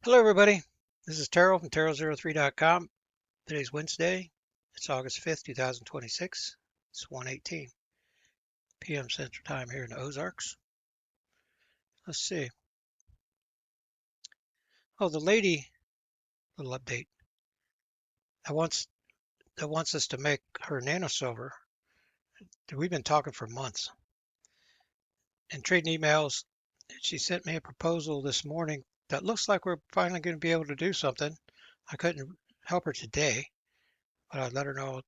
Hello, everybody. This is Terrell from Terrell03.com. Today's Wednesday. It's August 5th, 2026. It's 1:18 p.m. Central Time here in the Ozarks. Let's see. Oh, the lady, little update, that wants us to make her nanosilver. We've been talking for months and trading emails. She sent me a proposal this morning that looks like we're finally going to be able to do something. I couldn't help her today, but I'd let her know,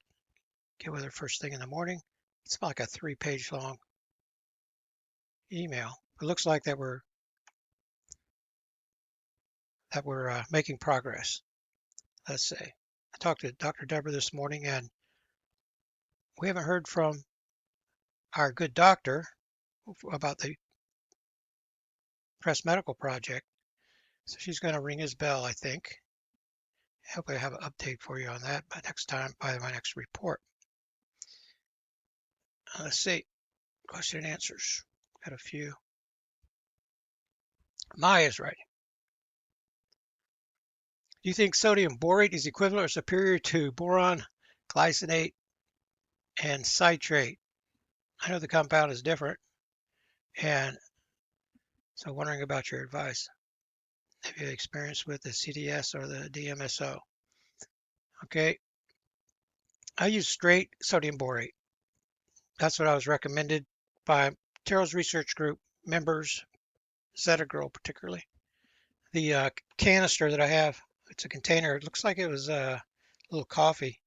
get with her first thing in the morning. It's about like a 3-page long email. It looks like that we're making progress. Let's say I talked to Dr. Deborah this morning, and we haven't heard from our good doctor about the Press Medical Project. So she's going to ring his bell, I think. Hopefully, I have an update for you on that by my next report. Let's see. Question and answers. Got a few. Maya's right. Do you think sodium borate is equivalent or superior to boron, glycinate, and citrate? I know the compound is different, and so wondering about your advice. Have you experience with the CDS or the DMSO? Okay, I use straight sodium borate. That's what I was recommended by Terrell's research group members, Zeta Girl particularly. The canister that I have, it's a container. It looks like it was a little coffee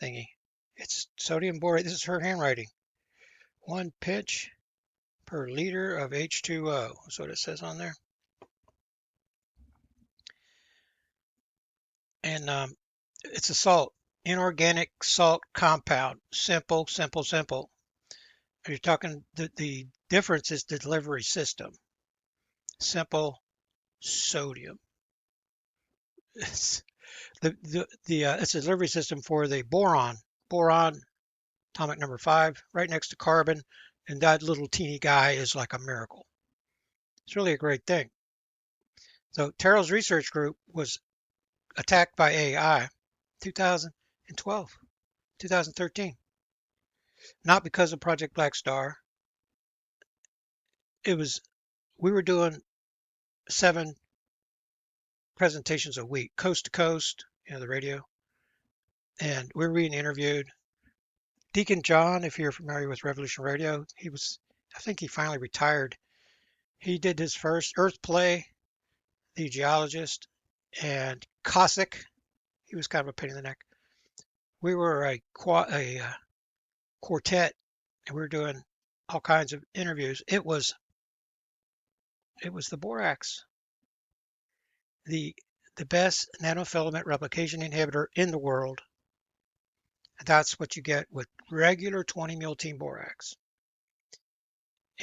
thingy. It's sodium borate. This is her handwriting. 1 pinch per liter of H2O. That's what it says on there. And it's a salt, inorganic salt compound. Simple, simple, simple. You're talking the difference is the delivery system. Simple sodium. It's it's a delivery system for the boron. Boron, atomic number 5, right next to carbon, and that little teeny guy is like a miracle. It's really a great thing. So Terrell's research group was attacked by AI 2012, 2013. Not because of Project Black Star. We were doing 7 presentations a week, coast to coast, the radio, and we were being interviewed. Deacon John, if you're familiar with Revolution Radio, I think he finally retired. He did his first Earth Play, the geologist, and Cossack. He was kind of a pain in the neck. We were a quartet, and we were doing all kinds of interviews. It was the borax, the best nanofilament replication inhibitor in the world. That's what you get with regular 20 multein borax.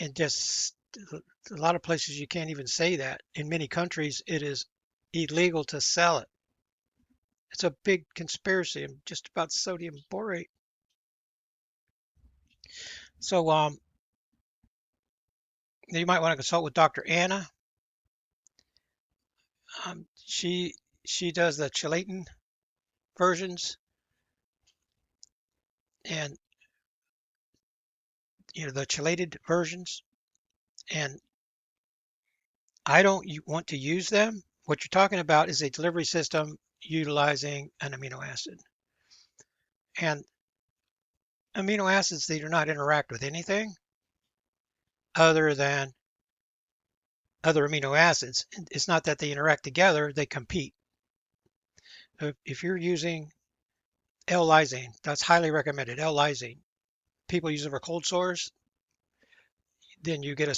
And just a lot of places you can't even say that. In many countries, it is illegal to sell it. It's a big conspiracy just about sodium borate. So you might want to consult with Dr. Anna. She does the chelating versions, and the chelated versions, and I don't want to use them. What you're talking about is a delivery system utilizing an amino acid. And amino acids, they do not interact with anything other than other amino acids. It's not that they interact together, they compete. If you're using L-lysine, that's highly recommended, L-lysine. People use it for cold sores. Then you get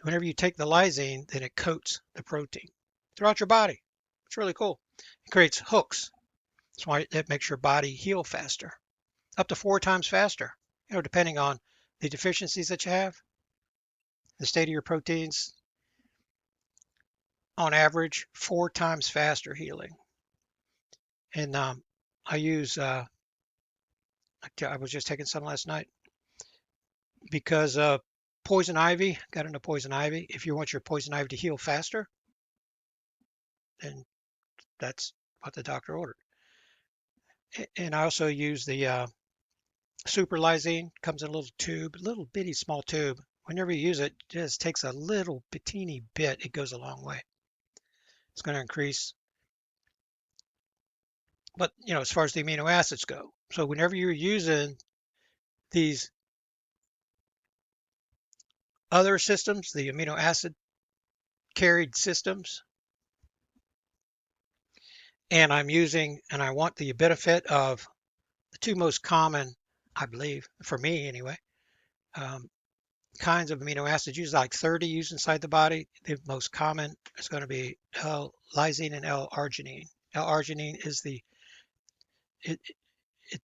whenever you take the lysine, then it coats the protein throughout your body. It's really cool. It creates hooks. That's why it makes your body heal faster, up to 4 times faster, depending on the deficiencies that you have, the state of your proteins. On average, 4 times faster healing. And I use, I was just taking some last night because poison ivy, got into poison ivy. If you want your poison ivy to heal faster, and that's what the doctor ordered. And I also use the super lysine. Comes in a little tube, little bitty small tube. Whenever you use it, just takes a little teeny bit. It goes a long way. It's going to increase. But as far as the amino acids go, so whenever you're using these other systems, the amino acid carried systems, and I want the benefit of the two most common, I believe, for me anyway, um, kinds of amino acids, usually like 30 used inside the body. The most common is going to be L-lysine and L-arginine. L-arginine is it,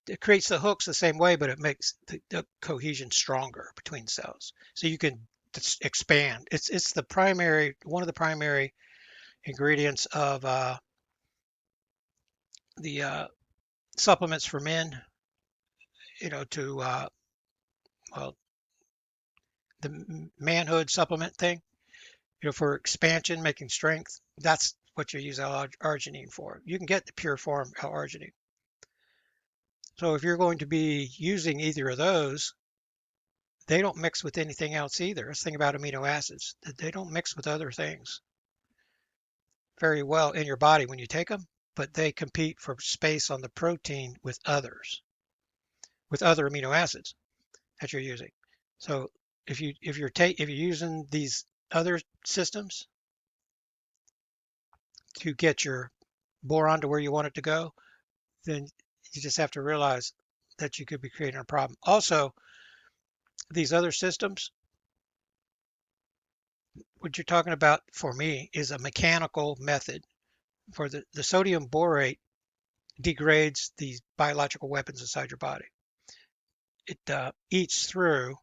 it creates the hooks the same way, but it makes the cohesion stronger between cells. So you can expand. It's one of the primary ingredients of the supplements for men, to well, the manhood supplement thing, for expansion, making strength. That's what you use L-arginine for. You can get the pure form L-arginine. So if you're going to be using either of those, they don't mix with anything else either. That's the thing about amino acids, that they don't mix with other things very well in your body when you take them, but they compete for space on the protein with other amino acids that you're using. So if you're using these other systems to get your boron to where you want it to go, then you just have to realize that you could be creating a problem. Also, these other systems, what you're talking about for me is a mechanical method. For the sodium borate degrades these biological weapons inside your body. It eats through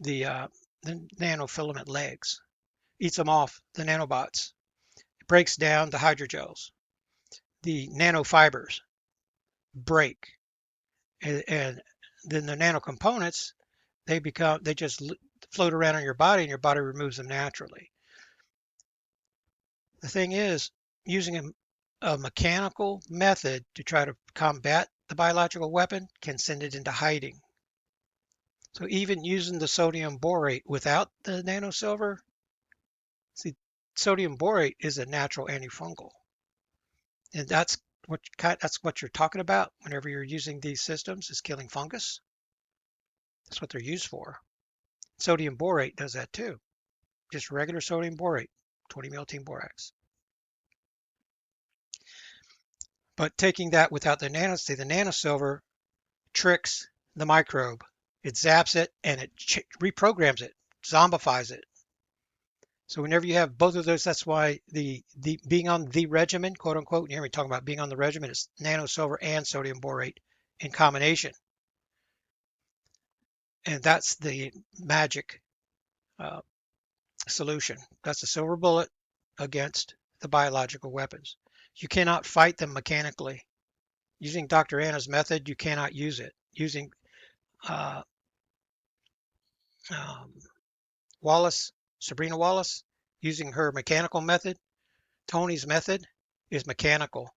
the nanofilament legs, eats them off, the nanobots. It breaks down the hydrogels. The nanofibers break, and then the nanocomponents, they just float around in your body, and your body removes them naturally. The thing is, using a mechanical method to try to combat the biological weapon can send it into hiding. So even using the sodium borate without the nanosilver, see, sodium borate is a natural antifungal, and that's what you're talking about whenever you're using these systems, is killing fungus. That's what they're used for. Sodium borate does that too. Just regular sodium borate, 20-miltene borax. But taking that without the nanosilver tricks the microbe. It zaps it and it reprograms it, zombifies it. So whenever you have both of those, that's why the being on the regimen, quote unquote, you hear me talking about being on the regimen, it's nanosilver and sodium borate in combination. And that's the magic solution. That's the silver bullet against the biological weapons. You cannot fight them mechanically. Using Dr. Anna's method, you cannot use it. Using uh, um, Sabrina Wallace, using her mechanical method, Tony's method is mechanical.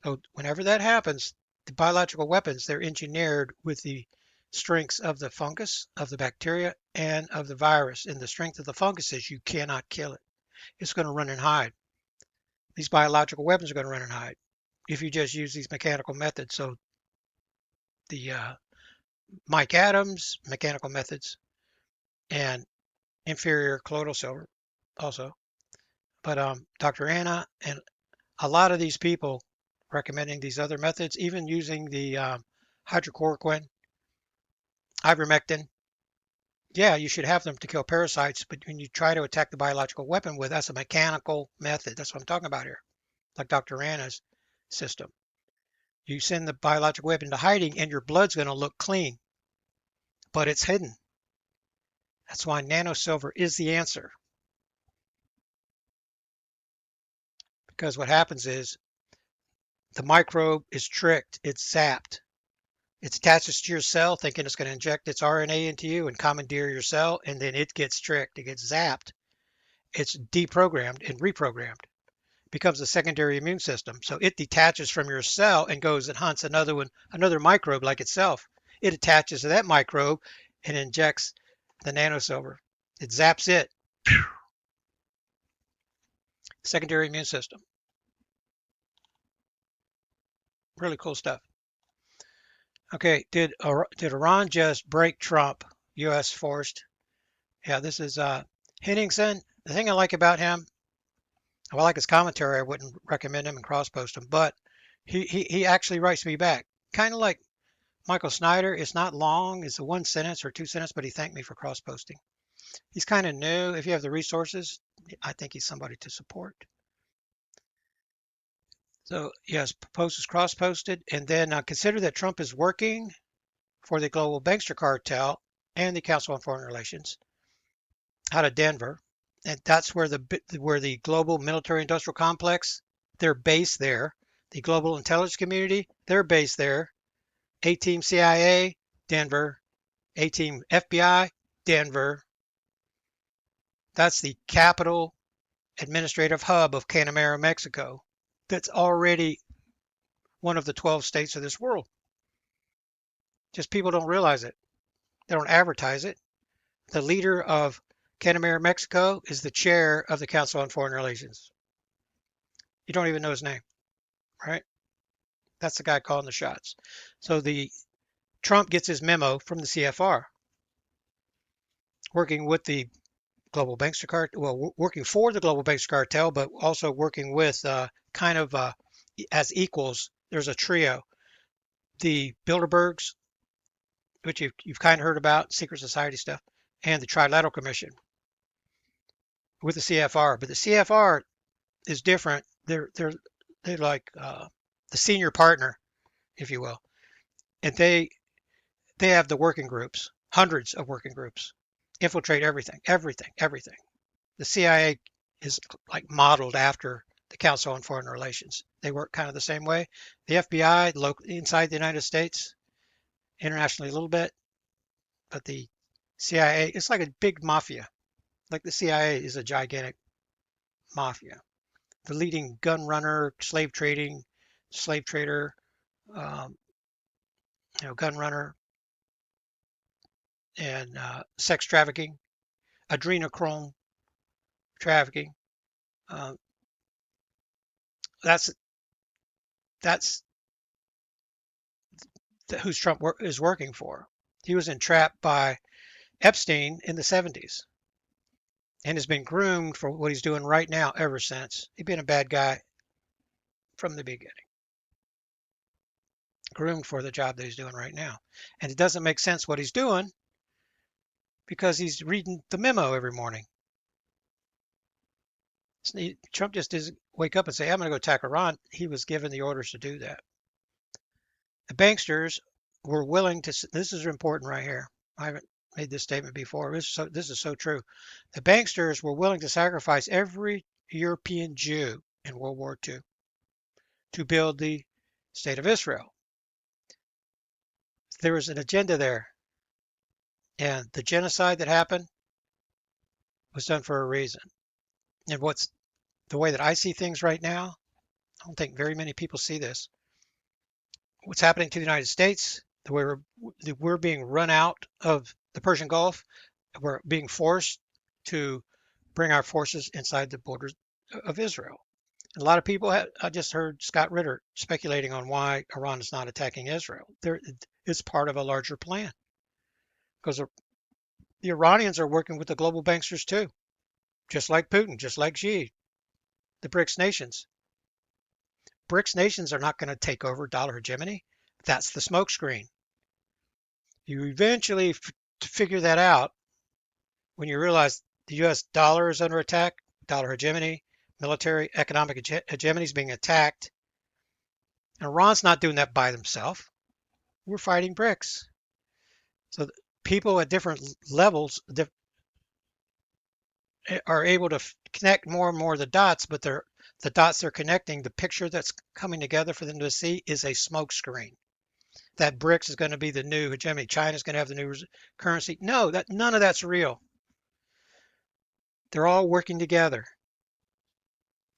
So whenever that happens, the biological weapons, they're engineered with the strengths of the fungus, of the bacteria, and of the virus. And the strength of the fungus is you cannot kill it. It's going to run and hide. These biological weapons are going to run and hide if you just use these mechanical methods. So the Mike Adams mechanical methods and inferior colloidal silver also. But Dr. Anna and a lot of these people recommending these other methods, even using the hydrochloroquine, ivermectin. Yeah, you should have them to kill parasites, but when you try to attack the biological weapon with, that's a mechanical method. That's what I'm talking about here, like Dr. Anna's system. You send the biological weapon to hiding, and your blood's going to look clean, but it's hidden. That's why nanosilver is the answer. Because what happens is the microbe is tricked, it's zapped. It attaches to your cell thinking it's going to inject its RNA into you and commandeer your cell, and then it gets tricked. It gets zapped. It's deprogrammed and reprogrammed becomes a secondary immune system. So it detaches from your cell and goes and hunts another one, another microbe like itself. It attaches to that microbe and injects the nanosilver. It zaps it. Secondary immune system. Really cool stuff. Okay, did Iran just break Trump? U.S. forced. Yeah, this is Henningsen. The thing I like about him, well, I like his commentary. I wouldn't recommend him and cross post him, but he actually writes me back, kind of like Michael Snyder. It's not long. It's a one sentence or two sentence, but he thanked me for cross posting. He's kind of new. If you have the resources, I think he's somebody to support. So yes, post is cross posted, and then consider that Trump is working for the global bankster cartel and the Council on Foreign Relations out of Denver, and that's where the global military industrial complex, they're based there. The global intelligence community, they're based there. A-Team CIA, Denver. A-Team FBI, Denver. That's the capital administrative hub of Canamera, Mexico. That's already one of the 12 states of this world. Just people don't realize it. They don't advertise it. The leader of Canamera, Mexico is the chair of the Council on Foreign Relations. You don't even know his name, right? That's the guy calling the shots. So the Trump gets his memo from the CFR, working with the global bankster cartel, well, working for the global bankster cartel, but also working with kind of as equals. There's a trio, the Bilderbergs, which you've kind of heard about, secret society stuff, and the Trilateral Commission with the CFR. But the CFR is different. They're like the senior partner, if you will, and they have the working groups, hundreds of working groups, infiltrate everything, everything, everything. The CIA is like modeled after the Council on Foreign Relations. They work kind of the same way. The FBI, inside the United States, internationally a little bit, but the CIA, it's like a big mafia. Like the CIA is a gigantic mafia. The leading gun runner, slave trader, um, gun runner, and sex trafficking, adrenochrome trafficking. Uh, that's that's who's Trump is working for. He was entrapped by Epstein in the 70s and has been groomed for what he's doing right now ever since. He's been a bad guy from the beginning, groomed for the job that he's doing right now. And it doesn't make sense what he's doing because he's reading the memo every morning. Trump just doesn't wake up and say, I'm going to go attack Iran. He was given the orders to do that. The banksters were willing to, this is important right here. I haven't made this statement before. This is so true. The banksters were willing to sacrifice every European Jew in World War II to build the state of Israel. There was an agenda there, and the genocide that happened was done for a reason. And what's the way that I see things right now, I don't think very many people see this. What's happening to the United States, the way we're being run out of the Persian Gulf, we're being forced to bring our forces inside the borders of Israel. And a lot of people, I just heard Scott Ritter speculating on why Iran is not attacking Israel. It's part of a larger plan because the Iranians are working with the global banksters too, just like Putin, just like Xi, the BRICS nations. BRICS nations are not going to take over dollar hegemony. That's the smokescreen. You eventually figure that out when you realize the U.S. dollar is under attack, dollar hegemony, military, economic hegemony is being attacked. And Iran's not doing that by themselves. We're fighting BRICS. So people at different levels are able to connect more and more of the dots, but the dots they're connecting, the picture that's coming together for them to see is a smoke screen. That BRICS is going to be the new hegemony. China's going to have the new currency. No, none of that's real. They're all working together.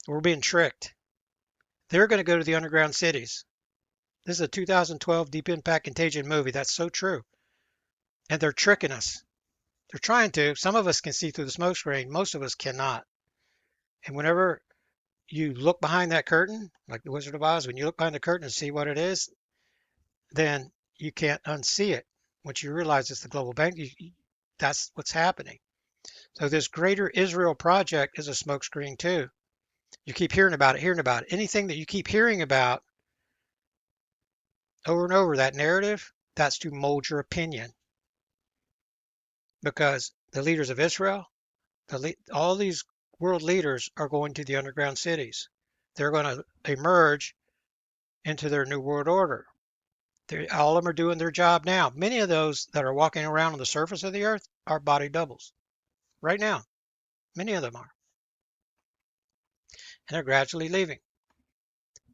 We're being tricked. They're going to go to the underground cities. This is a 2012 Deep Impact Contagion movie. That's so true. And they're tricking us. They're trying to. Some of us can see through the smoke screen. Most of us cannot. And whenever you look behind that curtain, like the Wizard of Oz, when you look behind the curtain and see what it is, then you can't unsee it. Once you realize it's the global bank, that's what's happening. So this greater Israel project is a smokescreen too. You keep hearing about it, hearing about it. Anything that you keep hearing about over and over, that narrative, that's to mold your opinion. Because the leaders of Israel, all these world leaders are going to the underground cities. They're going to emerge into their new world order. All of them are doing their job now. Many of those that are walking around on the surface of the earth are body doubles right now. Many of them are. And they're gradually leaving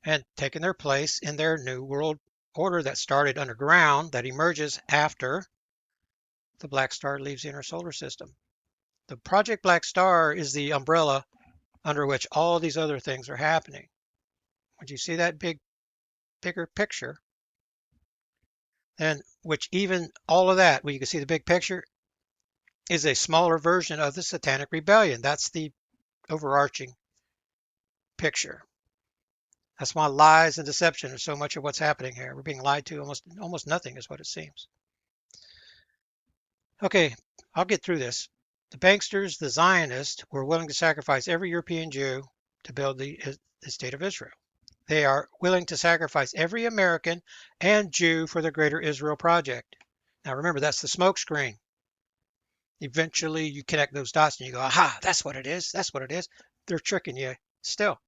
and taking their place in their new world order that started underground, that emerges after the black star leaves the inner solar system. The Project Black Star is the umbrella under which all these other things are happening. When you see that bigger picture, then which even all of that, where you can see the big picture, is a smaller version of the Satanic Rebellion. That's the overarching picture. That's why lies and deception are so much of what's happening here. We're being lied to. Almost nothing is what it seems. Okay, I'll get through this. The banksters, the Zionists, were willing to sacrifice every European Jew to build the state of Israel. They are willing to sacrifice every American and Jew for the greater Israel project. Now remember, that's the smoke screen. Eventually you connect those dots and you go, aha, that's what it is. That's what it is. They're tricking you still.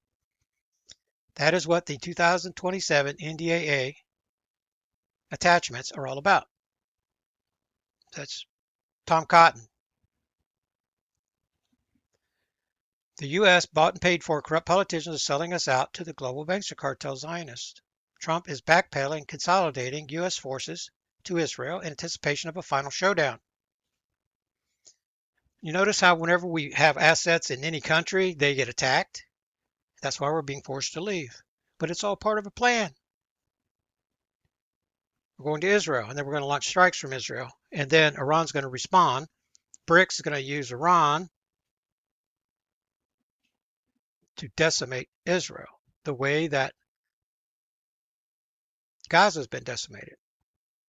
That is what the 2027 NDAA attachments are all about. That's Tom Cotton. The U.S. bought and paid for corrupt politicians are selling us out to the global bankster cartel Zionists. Trump is backpedaling, consolidating U.S. forces to Israel in anticipation of a final showdown. You notice how whenever we have assets in any country, they get attacked? That's why we're being forced to leave. But it's all part of a plan. We're going to Israel, and then we're going to launch strikes from Israel. And then Iran's going to respond. BRICS is going to use Iran to decimate Israel the way that Gaza has been decimated,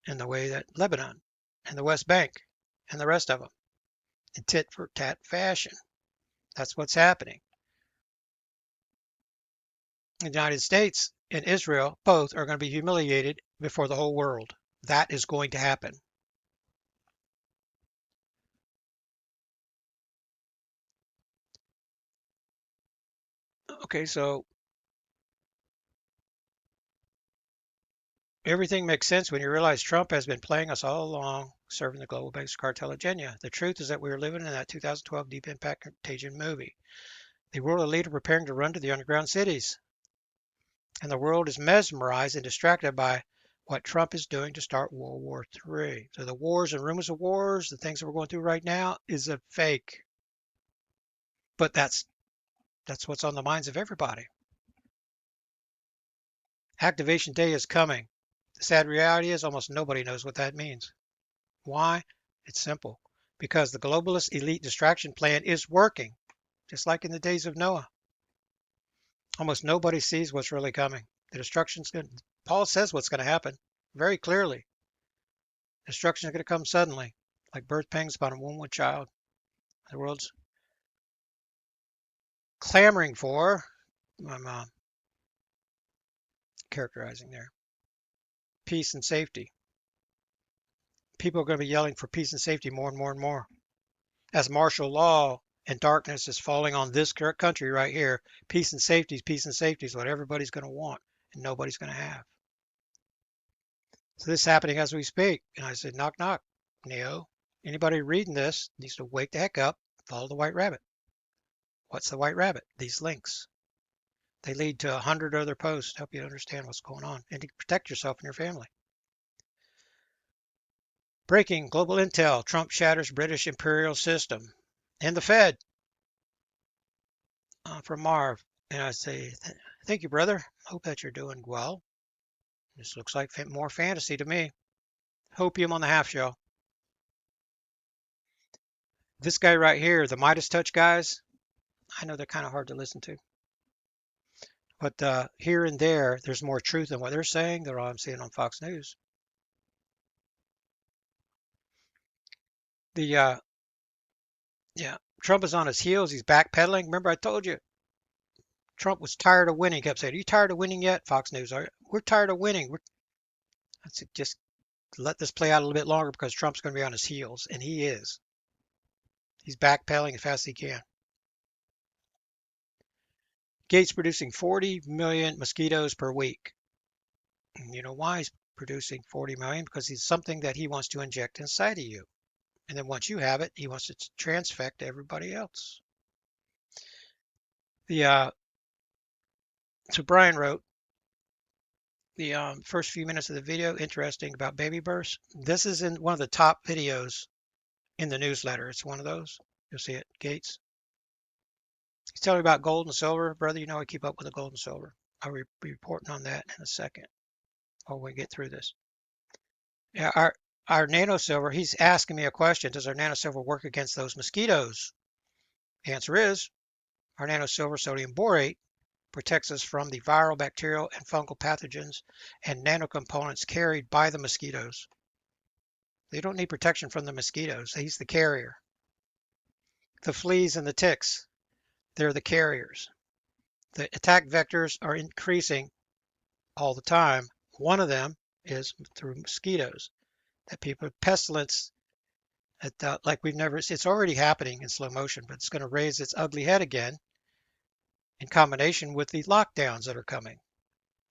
and the way that Lebanon and the West Bank and the rest of them in tit for tat fashion. That's what's happening. The United States and Israel both are going to be humiliated before the whole world. That is going to happen. Okay, so everything makes sense when you realize Trump has been playing us all along, serving the global banks cartel agenda. The truth is that we are living in that 2012 Deep Impact Contagion movie. The world elite are preparing to run to the underground cities, and the world is mesmerized and distracted by what Trump is doing to start World War III. So the wars and rumors of wars, the things that we're going through right now, is a fake. But that's what's on the minds of everybody. Activation day is coming. The sad reality is almost nobody knows what that means. Why? It's simple. Because the globalist elite distraction plan is working, just like in the days of Noah. Almost nobody sees what's really coming. The destruction's going to, Paul says what's going to happen very clearly. Destruction is going to come suddenly, like birth pangs upon a woman's child. The world's clamoring for, I'm characterizing there, peace and safety. People are going to be yelling for peace and safety more and more and more. As martial law and darkness is falling on this country right here, peace and safety is what everybody's going to want and nobody's going to have. So this is happening as we speak. And I said, knock, knock, Neo. Anybody reading this needs to wake the heck up, follow the white rabbit. What's the white rabbit? These links. They lead to 100 other posts to help you understand what's going on and to protect yourself and your family. Breaking global intel. Trump shatters British imperial system. And the Fed. From Marv. And I say, thank you, brother. Hope that you're doing well. This looks like more fantasy to me. Hopium on the half shell. This guy right here, the Midas Touch guys, I know they're kind of hard to listen to, but here and there, there's more truth in what they're saying than what I'm seeing on Fox News. The Yeah, Trump is on his heels. He's backpedaling. Remember, I told you Trump was tired of winning. He kept saying, "Are you tired of winning yet?" Fox News, we're tired of winning. I said, just let this play out a little bit longer because Trump's going to be on his heels, and he is. He's backpedaling as fast as he can. Gates producing 40 million mosquitoes per week. And you know why he's producing 40 million? Because he's something that he wants to inject inside of you. And then once you have it, he wants to transfect everybody else. The So Brian wrote the first few minutes of the video, interesting about baby births. This is in one of the top videos in the newsletter. It's one of those. You'll see it, Gates. He's telling me about gold and silver. Brother, you know I keep up with the gold and silver. I'll be reporting on that in a second when we get through this. Yeah, our nano silver, he's asking me a question. Does our nano silver work against those mosquitoes? The answer is our nano silver sodium borate protects us from the viral, bacterial, and fungal pathogens and nanocomponents carried by the mosquitoes. They don't need protection from the mosquitoes. He's the carrier. The fleas and the ticks, they're the carriers. The attack vectors are increasing all the time. One of them is through mosquitoes. That people pestilence like we've never. It's already happening in slow motion, but it's going to raise its ugly head again in combination with the lockdowns that are coming.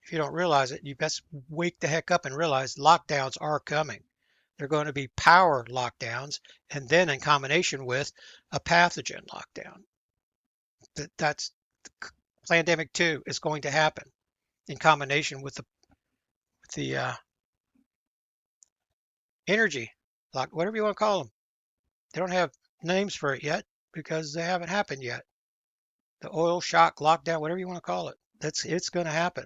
If you don't realize it, you best wake the heck up and realize lockdowns are coming. They're going to be power lockdowns, and then in combination with a pathogen lockdown. That's pandemic 2 is going to happen in combination with the energy lock, whatever you want to call them. They don't have names for it yet because they haven't happened yet. The oil shock lockdown, whatever you want to call it, it's going to happen.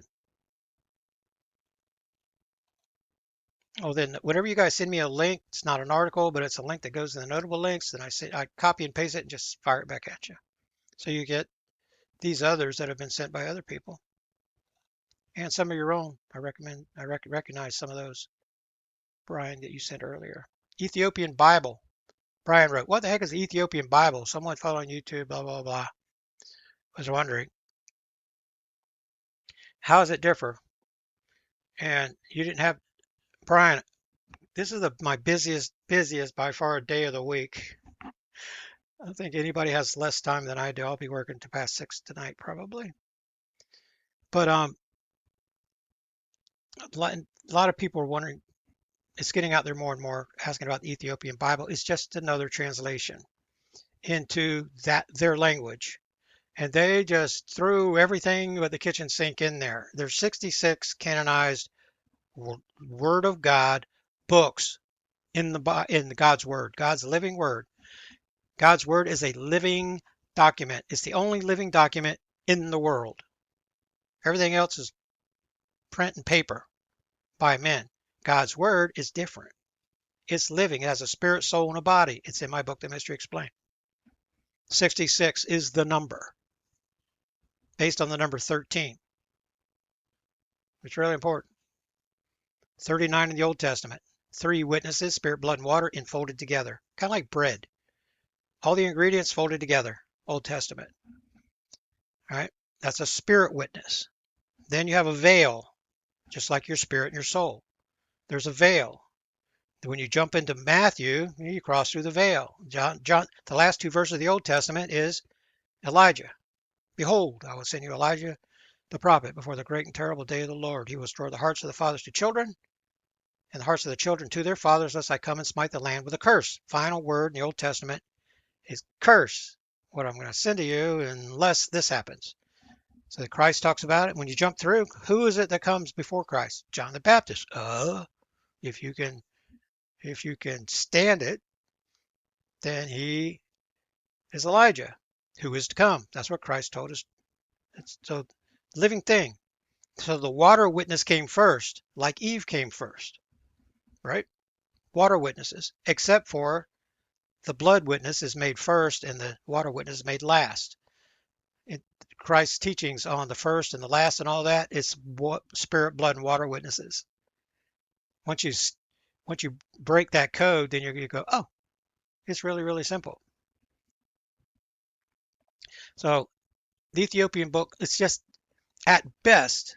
Oh, then whenever you guys send me a link, it's not an article, but it's a link that goes in the notable links. Then I copy and paste it and just fire it back at you. So you get these others that have been sent by other people and some of your own. I recognize some of those, Brian, that you sent earlier. Ethiopian Bible. Brian wrote, "What the heck is the Ethiopian Bible?" Someone following YouTube, blah, blah, blah, was wondering, how does it differ? And you didn't have, Brian, this is my busiest by far day of the week. I don't think anybody has less time than I do. I'll be working to past 6 tonight probably. But a lot of people are wondering, it's getting out there more and more, asking about the Ethiopian Bible. It's just another translation into their language. And they just threw everything but the kitchen sink in there. There's 66 canonized Word of God books in God's Word, God's living Word. God's Word is a living document. It's the only living document in the world. Everything else is print and paper by men. God's Word is different. It's living. It has a spirit, soul, and a body. It's in my book, The Mystery Explained. 66 is the number, based on the number 13. It's really important. 39 in the Old Testament. 3 witnesses, spirit, blood, and water, enfolded together. Kind of like bread. All the ingredients folded together. Old Testament. All right. That's a spirit witness. Then you have a veil, just like your spirit and your soul. There's a veil. When you jump into Matthew, you cross through the veil. John, the last 2 verses of the Old Testament is Elijah. Behold, I will send you Elijah the prophet before the great and terrible day of the Lord. He will restore the hearts of the fathers to children and the hearts of the children to their fathers, lest I come and smite the land with a curse. Final word in the Old Testament is curse, what I'm going to send to you unless this happens. So Christ talks about it. When you jump through, who is it that comes before Christ? John the Baptist. If you can stand it, then he is Elijah, who is to come. That's what Christ told us So living thing. So the water witness came first, like Eve came first, right? Water witnesses, except for the blood witness is made first and the water witness is made last. It, Christ's teachings on the first and the last and all that, it's what spirit, blood, and water witnesses. Once you once you break that code, then you go, oh, it's really, really simple. So the Ethiopian book, it's just at best,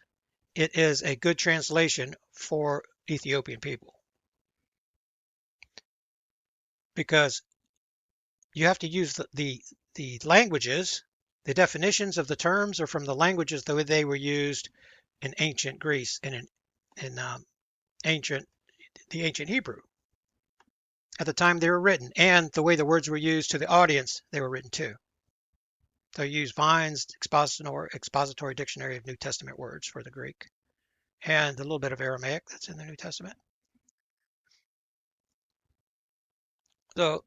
it is a good translation for Ethiopian people because you have to use the languages. The definitions of the terms are from the languages the way they were used in ancient Greece and in ancient the ancient Hebrew at the time they were written, and the way the words were used to the audience they were written too. So you use Vine's expository dictionary of New Testament words for the Greek, and a little bit of Aramaic that's in the New Testament. So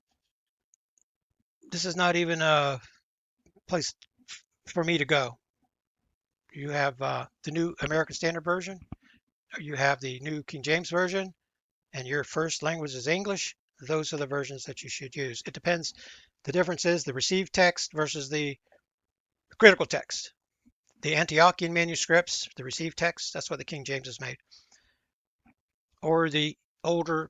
this is not even a place for me to go. You have the New American Standard Version, you have the New King James Version, and your first language is English. Those are the versions that you should use. It depends. The difference is the received text versus the critical text. The Antiochian manuscripts, the received text, that's what the King James is made, or the older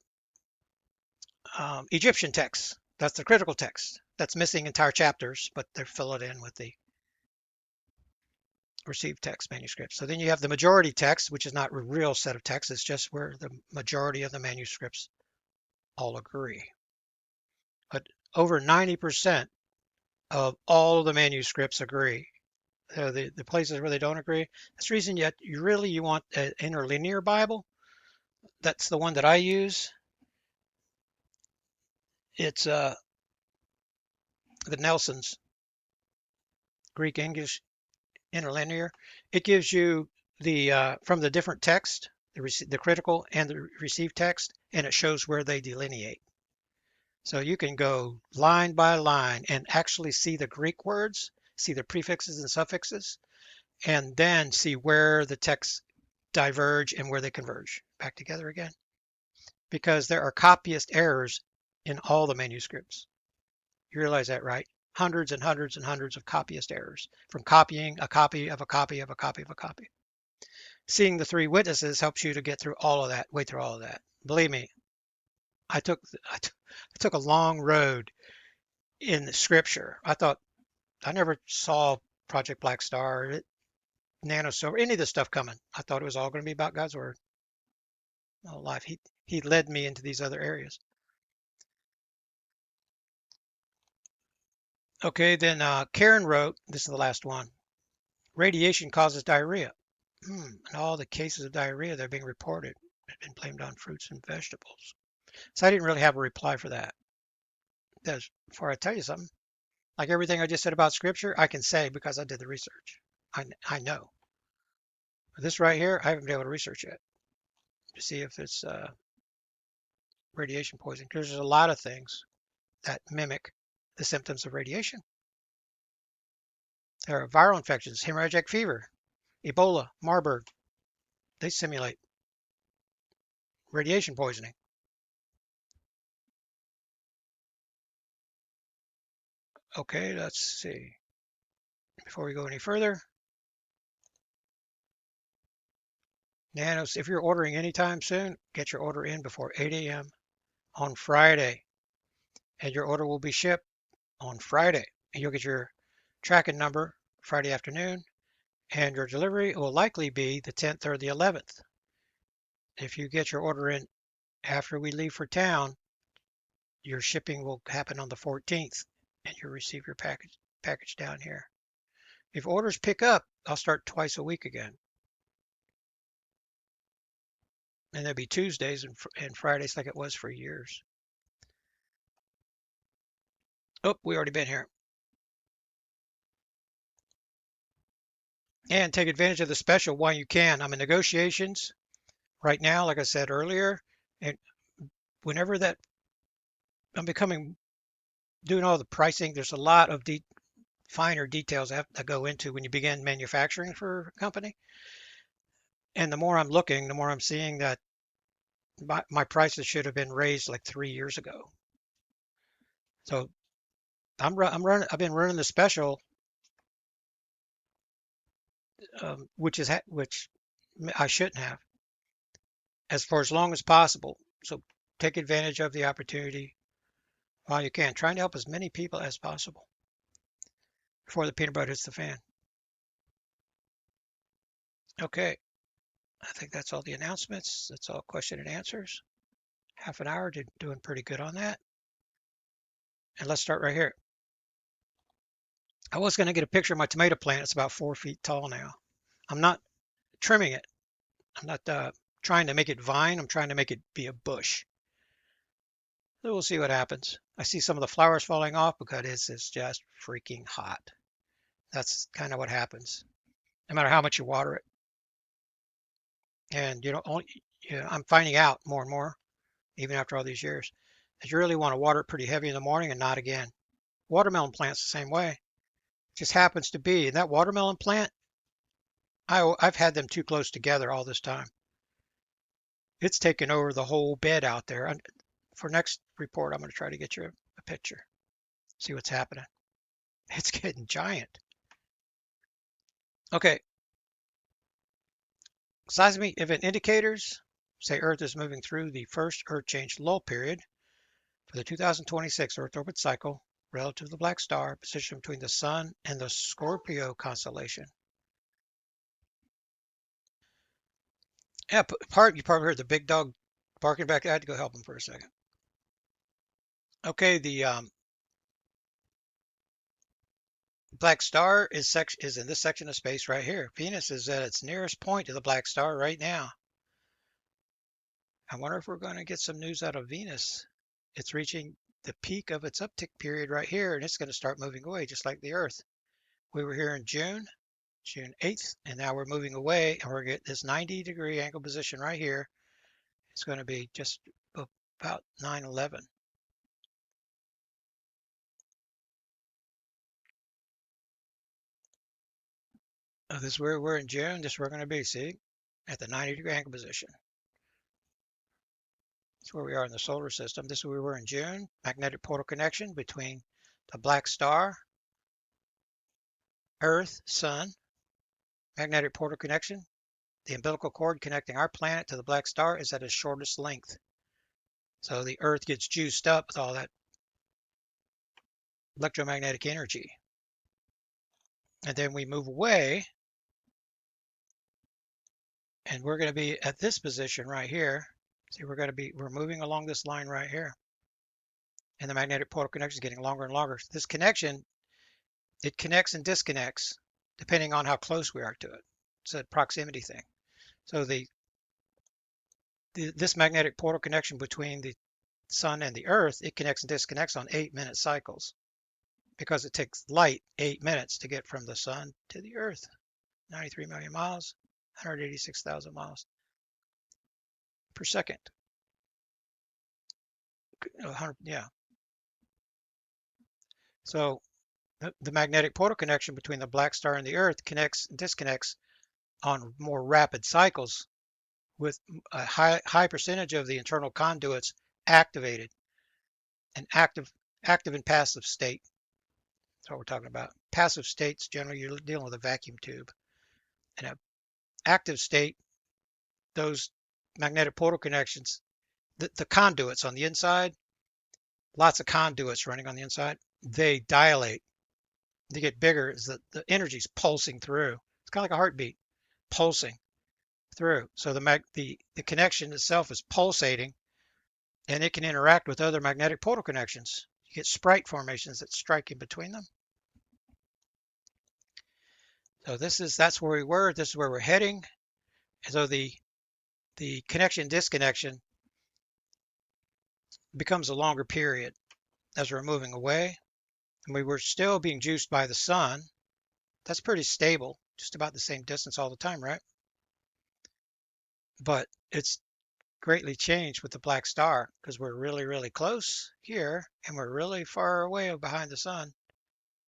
Egyptian texts. That's the critical text. That's missing entire chapters, but they fill it in with the received text manuscripts. So then you have the majority text, which is not a real set of texts. It's just where the majority of the manuscripts all agree. But over 90% of all the manuscripts agree. The places where they don't agree, that's the reason you want an interlinear Bible. That's the one that I use. It's the Nelson's Greek English interlinear. It gives you the from the different text, the critical and the received text, and it shows where they delineate. So you can go line by line and actually see the Greek words, see the prefixes and suffixes, and then see where the texts diverge and where they converge back together again. Because there are copyist errors in all the manuscripts. You realize that, right? Hundreds and hundreds and hundreds of copyist errors from copying a copy of a copy of a copy of a copy. Seeing the three witnesses helps you to get through all of that, wade through all of that. Believe me, I took I took a long road in the scripture. I never saw Project Black Star, Nano Silver, any of this stuff coming. I thought it was all going to be about God's word. No life. He led me into these other areas. Okay, then Karen wrote, this is the last one. Radiation causes diarrhea. And all the cases of diarrhea that are being reported have been blamed on fruits and vegetables. So I didn't really have a reply for that. Because before I tell you something, like everything I just said about scripture, I can say because I did the research. I know. But this right here, I haven't been able to research yet to see if it's radiation poisoning. Because there's a lot of things that mimic the symptoms of radiation. There are viral infections, hemorrhagic fever, Ebola, Marburg. They simulate radiation poisoning. Okay, let's see. Before we go any further, Nanos, if you're ordering anytime soon, get your order in before 8 a.m. on Friday, and your order will be shipped on Friday. And you'll get your tracking number Friday afternoon, and your delivery will likely be the 10th or the 11th. If you get your order in after we leave for town, your shipping will happen on the 14th, and you'll receive your package down here. If orders pick up, I'll start twice a week again. And there'll be Tuesdays and Fridays like it was for years. Oh, we already been here. And take advantage of the special while you can. I'm in negotiations right now, like I said earlier. And whenever I'm doing all the pricing, there's a lot of finer details that go into when you begin manufacturing for a company. And the more I'm looking, the more I'm seeing that my prices should have been raised like 3 years ago. So I'm running. I've been running the special, which I shouldn't have, as for as long as possible. So take advantage of the opportunity while you can. Trying to help as many people as possible before the peanut butter hits the fan. Okay, I think that's all the announcements. That's all question and answers. Half an hour, doing pretty good on that. And let's start right here. I was going to get a picture of my tomato plant. It's about 4 feet tall now. I'm not trimming it. I'm not trying to make it vine. I'm trying to make it be a bush. So we'll see what happens. I see some of the flowers falling off because it's just freaking hot. That's kind of what happens, no matter how much you water it. And I'm finding out more and more, even after all these years, that you really want to water it pretty heavy in the morning and not again. Watermelon plant's the same way. It just happens to be, and that watermelon plant, I've had them too close together all this time. It's taken over the whole bed out there. And for next report, I'm going to try to get you a picture, see what's happening. It's getting giant. Okay, seismic event indicators say Earth is moving through the first Earth change lull period for the 2026 Earth orbit cycle relative to the Black Star, position between the Sun and the Scorpio constellation. Yeah, you probably heard the big dog barking back. I had to go help him for a second. Okay, the Black Star is in this section of space right here. Venus is at its nearest point to the Black Star right now. I wonder if we're going to get some news out of Venus. It's reaching the peak of its uptick period right here, and it's going to start moving away just like the Earth. We were here in June 8th, and now we're moving away, and we're getting this 90-degree angle position right here. It's going to be just about 9/11. Oh, this is where we're in June. This is where we're going to be, see, at the 90-degree angle position. That's where we are in the solar system. This is where we were in June. Magnetic portal connection between the Black Star, Earth, Sun. Magnetic portal connection. The umbilical cord connecting our planet to the Black Star is at its shortest length. So the Earth gets juiced up with all that electromagnetic energy. And then we move away, and we're going to be at this position right here. See, we're moving along this line right here. And the magnetic portal connection is getting longer and longer. This connection, it connects and disconnects depending on how close we are to it. It's a proximity thing. So this magnetic portal connection between the Sun and the Earth, it connects and disconnects on 8-minute cycles because it takes light 8 minutes to get from the Sun to the Earth. 93 million miles, 186,000 miles per second. 100, yeah. So the magnetic portal connection between the Black Star and the Earth connects and disconnects on more rapid cycles with a high percentage of the internal conduits activated and active and passive state. That's what we're talking about. Passive states, generally you're dealing with a vacuum tube. In an active state, those magnetic portal connections, the conduits on the inside, lots of conduits running on the inside, they dilate. They get bigger as the energy's pulsing through. It's kind of like a heartbeat, pulsing through. So the connection itself is pulsating, and it can interact with other magnetic portal connections. You get sprite formations that strike in between them. So that's where we were. This is where we're heading. And so the connection disconnection becomes a longer period as we're moving away. And we were still being juiced by the Sun. That's pretty stable, just about the same distance all the time, right? But it's greatly changed with the Black Star because we're really, really close here and we're really far away behind the Sun.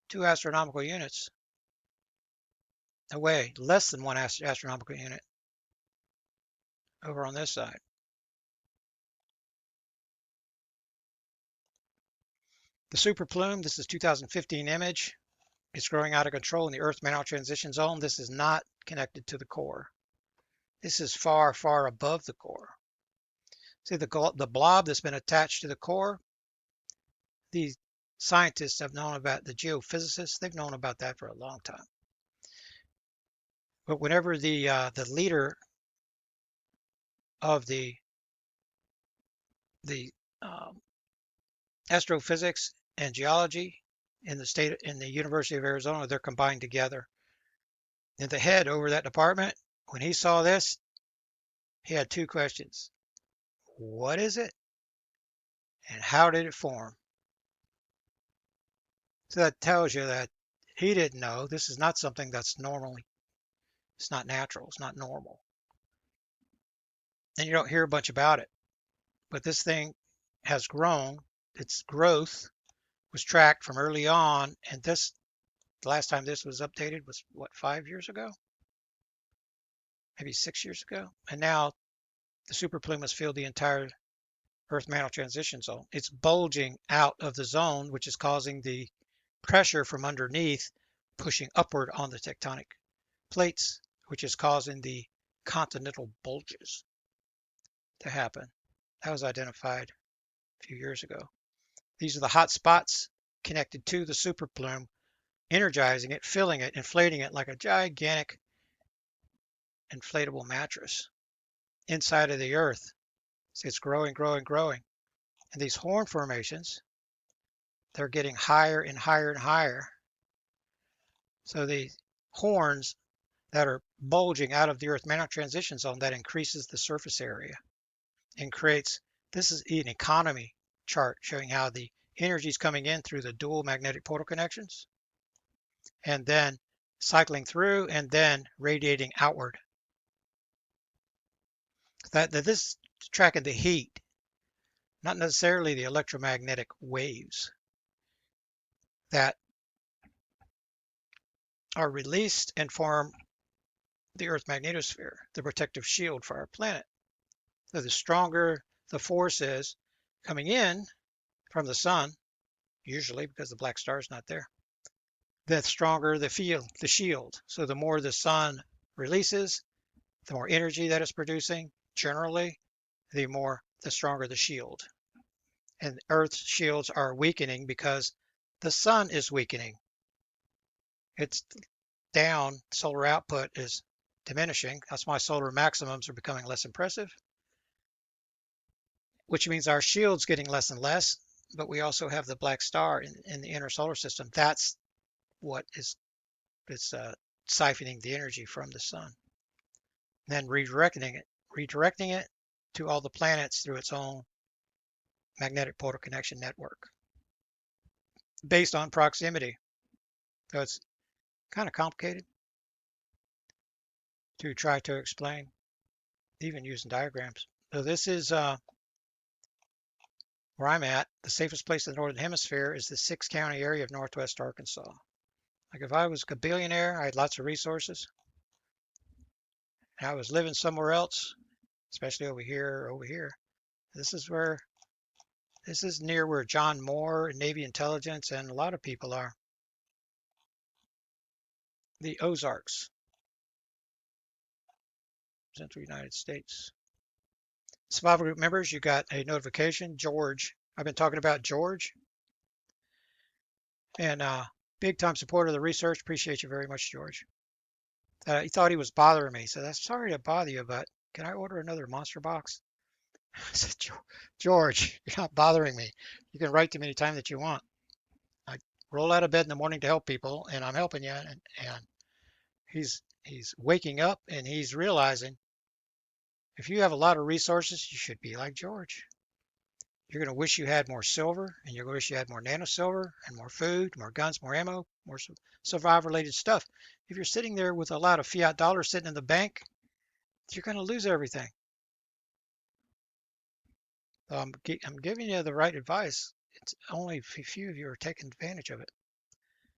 2 astronomical units away, less than 1 astronomical unit over on this side. The super plume, this is 2015 image. It's growing out of control in the Earth mantle transition zone. This is not connected to the core. This is far, far above the core. See the blob that's been attached to the core? These scientists have known about, the geophysicists, they've known about that for a long time. But whenever the leader of the um, astrophysics and geology in the University of Arizona, they're combined together. And the head over that department, when he saw this, he had 2 questions. What is it? And how did it form? So that tells you that he didn't know. This is not something that's normally, it's not natural, it's not normal. And you don't hear a bunch about it. But this thing has grown. Its growth was tracked from early on. And the last time this was updated was what, 5 years ago? Maybe 6 years ago. And now the superplume has filled the entire Earth mantle transition zone. It's bulging out of the zone, which is causing the pressure from underneath pushing upward on the tectonic plates, which is causing the continental bulges to happen. That was identified a few years ago. These are the hot spots connected to the superplume, energizing it, filling it, inflating it like a gigantic inflatable mattress inside of the Earth. So it's growing, growing, growing. And these horn formations, they're getting higher and higher and higher. So the horns that are bulging out of the Earth mantle transition zone, that increases the surface area and creates, this is an economy chart showing how the energy is coming in through the dual magnetic portal connections and then cycling through and then radiating outward. This is tracking the heat, not necessarily the electromagnetic waves that are released and form the Earth magnetosphere, the protective shield for our planet. So the stronger the force is coming in from the sun, usually because the black star is not there, the stronger the shield. So the more the sun releases, the more energy that it's producing, generally, the stronger the shield. And Earth's shields are weakening because the sun is weakening. It's down, solar output is diminishing. That's why solar maximums are becoming less impressive, which means our shield's getting less and less, but we also have the black star in the inner solar system. That's what is siphoning the energy from the sun, then redirecting it to all the planets through its own magnetic portal connection network based on proximity. So it's kind of complicated to try to explain, even using diagrams. So this is where I'm at. The safest place in the Northern Hemisphere is the 6-county area of Northwest Arkansas. Like if I was a billionaire, I had lots of resources, and I was living somewhere else, especially over here, This is near where John Moore and Navy intelligence and a lot of people are. The Ozarks, Central United States. Survival group members, you got a notification. George, I've been talking about George, and big time supporter of the research. Appreciate you very much, George. He thought he was bothering me. He said, "I'm sorry to bother you, but can I order another monster box?" I said, "George, you're not bothering me. You can write to me anytime that you want. I roll out of bed in the morning to help people, and I'm helping you." And he's waking up and he's realizing if you have a lot of resources, you should be like George. You're going to wish you had more silver, and you're going to wish you had more nano silver and more food, more guns, more ammo, more survival related stuff. If you're sitting there with a lot of fiat dollars sitting in the bank, you're going to lose everything. So I'm giving you the right advice. It's only a few of you are taking advantage of it.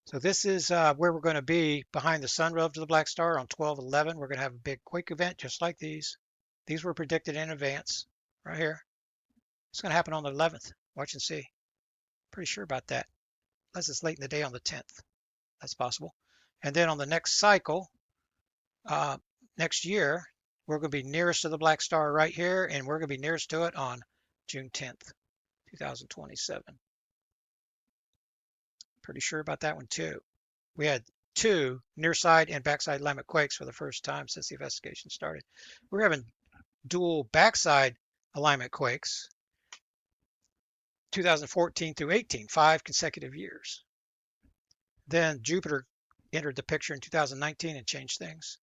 So this is where we're going to be behind the sun relative to the black star on 12/11. We're going to have a big quake event just like these. These were predicted in advance right here. It's going to happen on the 11th. Watch and see. Pretty sure about that. Unless it's late in the day on the 10th. That's possible. And then on the next cycle, uh, next year, we're going to be nearest to the black star right here, and we're going to be nearest to it on June 10th, 2027. Pretty sure about that one too. We had two near side and backside alignment quakes for the first time since the investigation started. We're having dual backside alignment quakes 2014 through 18, 5 consecutive years. Then Jupiter entered the picture in 2019 and changed things.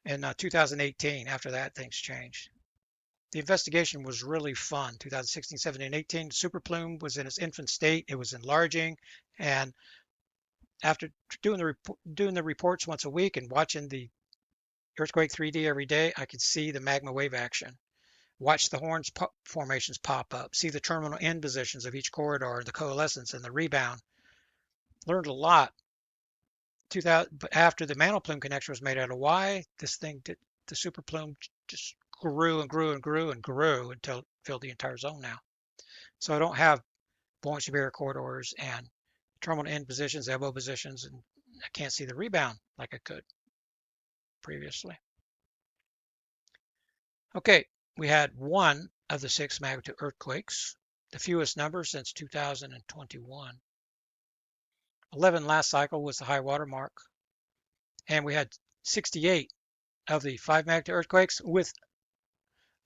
In 2018, after that, things changed. The investigation was really fun. 2016, 17, 18, super plume was in its infant state. It was enlarging, and after doing the reports once a week and watching the earthquake 3D every day, I could see the magma wave action. Watch the horns formations pop up. See the terminal end positions of each corridor, the coalescence and the rebound. Learned a lot. 2000, but after the mantle plume connection was made out of why this thing did, the super plume just grew and grew and grew and grew until it filled the entire zone now. So I don't have buoyancy barrier corridors and terminal end positions, elbow positions, and I can't see the rebound like I could previously. Okay, we had one of the 6 magnitude earthquakes, the fewest number since 2021. 11 last cycle was the high water mark, and we had 68 of the 5 magnitude earthquakes with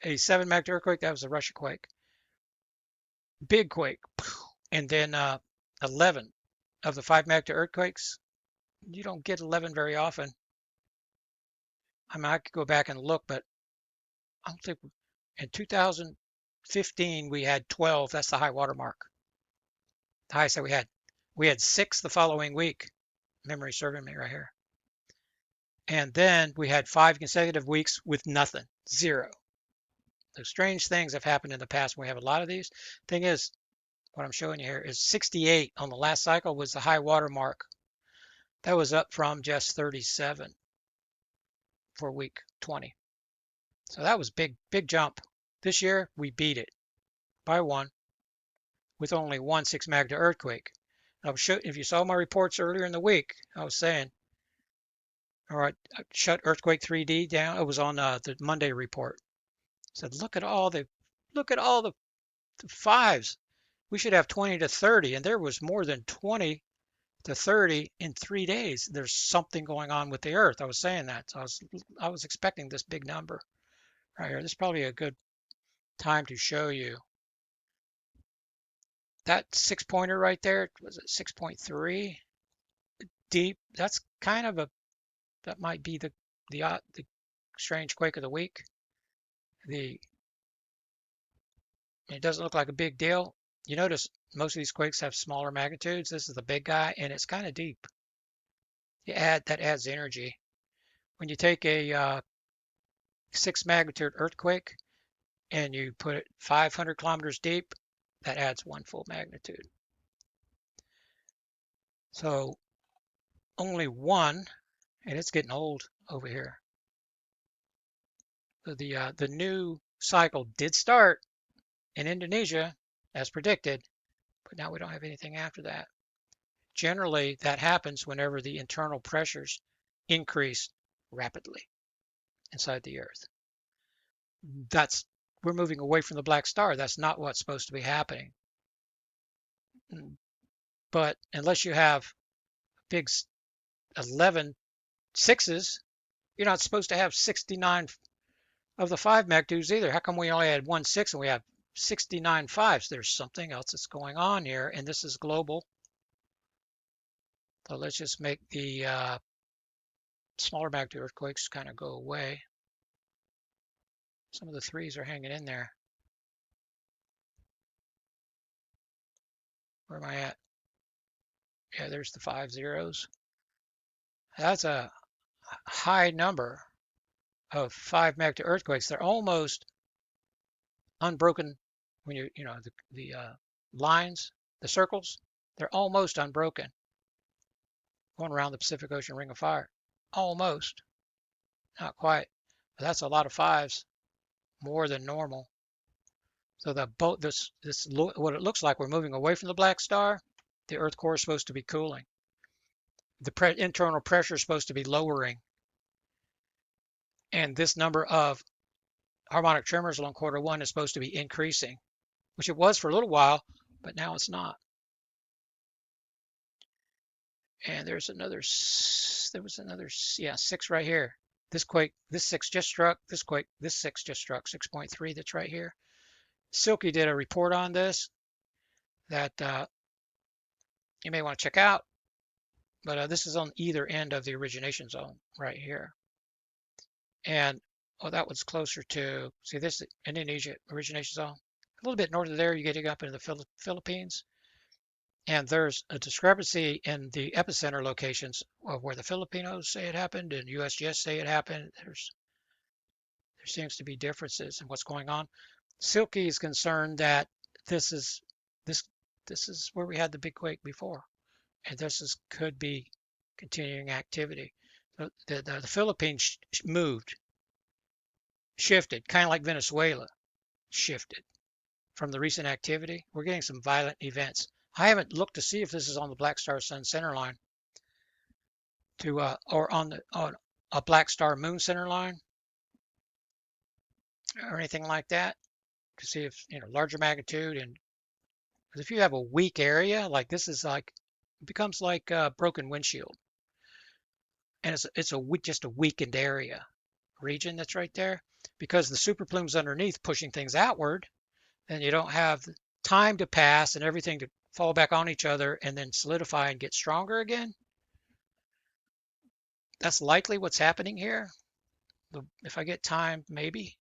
a 7 magnitude earthquake. That was a Russia quake, big quake, and then 11 of the 5 magnitude earthquakes. You don't get 11 very often. I mean, I could go back and look, but I don't think in 2015 we had 12. That's the high water mark. The highest that we had. We had 6 the following week. Memory serving me right here. And then we had 5 consecutive weeks with nothing, 0. So strange things have happened in the past. We have a lot of these. Thing is, what I'm showing you here is 68 on the last cycle was the high water mark. That was up from just 37 for week 20. So that was big jump. This year we beat it by 1 with only 1 6 magnitude earthquake. If you saw my reports earlier in the week, I was saying, all right, shut earthquake 3D down. It was on the Monday report. I said, look at all the fives. We should have 20 to 30, and there was more than 20 to 30 in 3 days. There's something going on with the Earth. I was saying that, so I was expecting this big number right here. This is probably a good time to show you that 6-pointer right there. Was it 6.3 deep? That's kind of that might be the strange quake of the week. It doesn't look like a big deal. You notice most of these quakes have smaller magnitudes. This is the big guy, and it's kind of deep. That adds energy. When you take a 6 magnitude earthquake and you put it 500 kilometers deep, that adds 1 full magnitude. So only 1, and it's getting old over here. So the new cycle did start in Indonesia as predicted, but now we don't have anything after that. Generally, that happens whenever the internal pressures increase rapidly inside the Earth. We're moving away from the black star. That's not what's supposed to be happening. But unless you have big 11 sixes, you're not supposed to have 69 of the 5 magnitudes either. How come we only had 1 6 and we have 69 fives? There's something else that's going on here, and this is global. So let's just make the smaller magnitude earthquakes kind of go away. Some of the 3s are hanging in there. Where am I at? Yeah, there's the 5 zeros. That's a high number of 5 magnitude earthquakes. They're almost unbroken when the lines, the circles. They're almost unbroken, going around the Pacific Ocean Ring of Fire. Almost, not quite. But that's a lot of fives, more than normal. So the boat, this what it looks like, we're moving away from the black star. The Earth core is supposed to be cooling. The internal pressure is supposed to be lowering, and this number of harmonic tremors along quarter one is supposed to be increasing, which it was for a little while, but now it's not. And there was another, yeah, 6 right here. This quake, this 6 just struck. This quake, this 6 just struck, 6.3. That's right here. Silky did a report on this that you may want to check out, but this is on either end of the origination zone right here. And oh, that was closer to, see this Indonesia origination zone. A little bit north of there, you're getting up into the Philippines. And there's a discrepancy in the epicenter locations of where the Filipinos say it happened and USGS say it happened. There seems to be differences in what's going on. Silky is concerned that this is this this is where we had the big quake before, and could be continuing activity. The Philippines shifted, kind of like Venezuela shifted from the recent activity. We're getting some violent events. I haven't looked to see if this is on the Black Star Sun center line or on a Black Star Moon center line or anything like that to see if larger magnitude. And if you have a weak area like this, is like it becomes like a broken windshield, and it's just a weakened area region that's right there, because the super plumes underneath pushing things outward, and you don't have time to pass and everything to fall back on each other and then solidify and get stronger again. That's likely what's happening here. If I get time, maybe.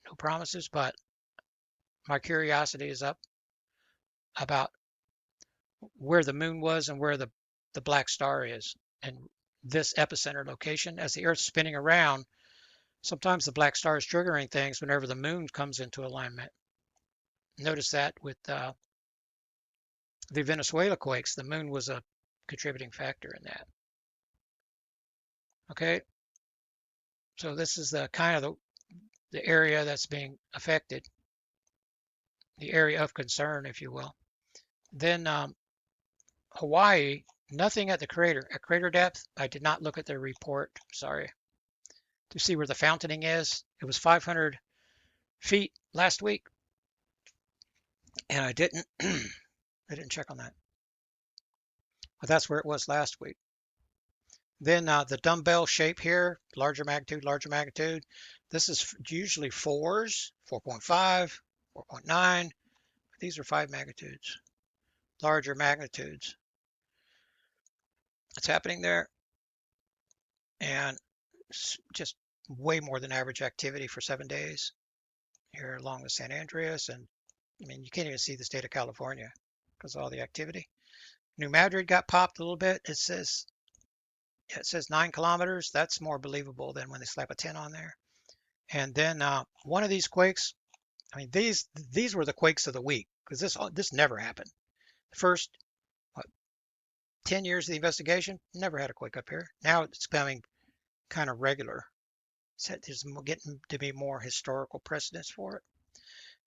No promises, but my curiosity is up about where the moon was and where the black star is, and this epicenter location. As the Earth's spinning around, sometimes the black star is triggering things whenever the moon comes into alignment. Notice that with the Venezuela quakes, the moon was a contributing factor in that. Okay, so this is the kind of the area that's being affected, the area of concern, if you will. Then Hawaii, nothing at the crater. At crater depth, I did not look at their report, sorry, to see where the fountaining is. It was 500 feet last week, and I didn't check on that. But that's where it was last week. Then the dumbbell shape here, larger magnitude, larger magnitude. This is usually 4s, 4.5, 4.9. These are 5 magnitudes, larger magnitudes. What's happening there? And just way more than average activity for 7 days here along the San Andreas. And I mean, you can't even see the state of California because of all the activity. New Madrid got popped a little bit. It says 9 kilometers. That's more believable than when they slap a 10 on there. And then one of these quakes, I mean, these were the quakes of the week, because this never happened. The first 10 years of the investigation, never had a quake up here. Now it's becoming kind of regular. There's getting to be more historical precedence for it,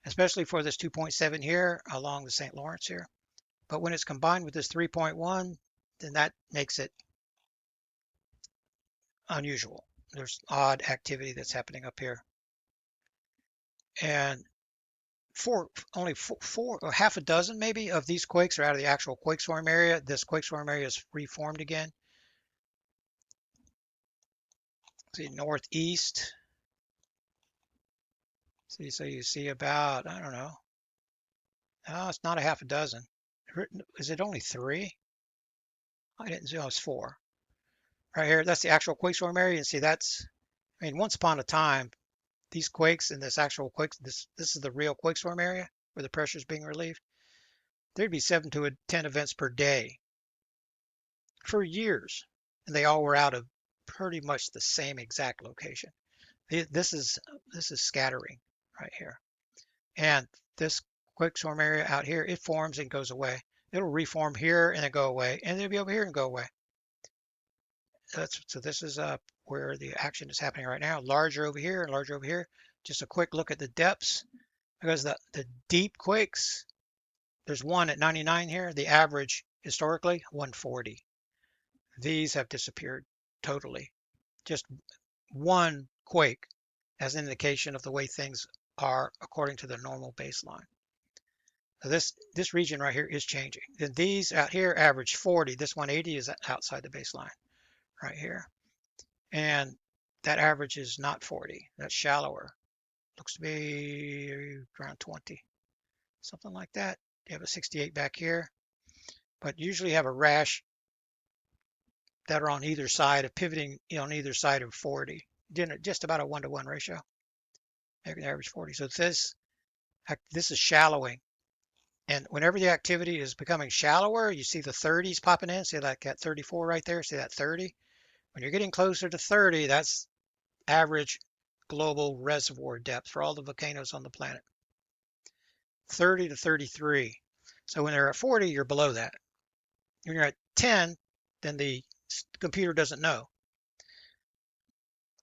especially for this 2.7 here along the St. Lawrence here. But when it's combined with this 3.1, then that makes it unusual. There's odd activity that's happening up here. And only four or half a dozen maybe of these quakes are out of the actual quake swarm area. This quake swarm area is reformed again. See, northeast. See, so you see about, I don't know. No, it's not a half a dozen. Is it only 3? I didn't see. Oh, it's 4. Right here, that's the actual quake swarm area. And see, I mean, once upon a time, these quakes and this actual quakes, this is the real quake swarm area where the pressure is being relieved. There'd be 7 to 10 events per day for years, and they all were out of pretty much the same exact location. This is scattering right here, and this quake swarm area out here, it forms and goes away. It'll reform here and then go away, and then it'll be over here and go away. So this is where the action is happening right now. Larger over here and larger over here. Just a quick look at the depths, because the deep quakes, there's one at 99 here. The average historically 140. These have disappeared totally. Just one quake as an indication of the way things are according to the normal baseline. So this region right here is changing. Then these out here average 40. This 180 is outside the baseline right here. And that average is not 40. That's shallower. Looks to be around 20, something like that. You have a 68 back here, but usually you have a rash that are on either side of pivoting, on either side of 40. Just about a 1-to-1 ratio. Average 40. So this is shallowing. And whenever the activity is becoming shallower, you see the 30s popping in. See like that 34 right there? See that 30? When you're getting closer to 30, that's average global reservoir depth for all the volcanoes on the planet. 30 to 33. So when they're at 40, you're below that. When you're at 10, then the computer doesn't know.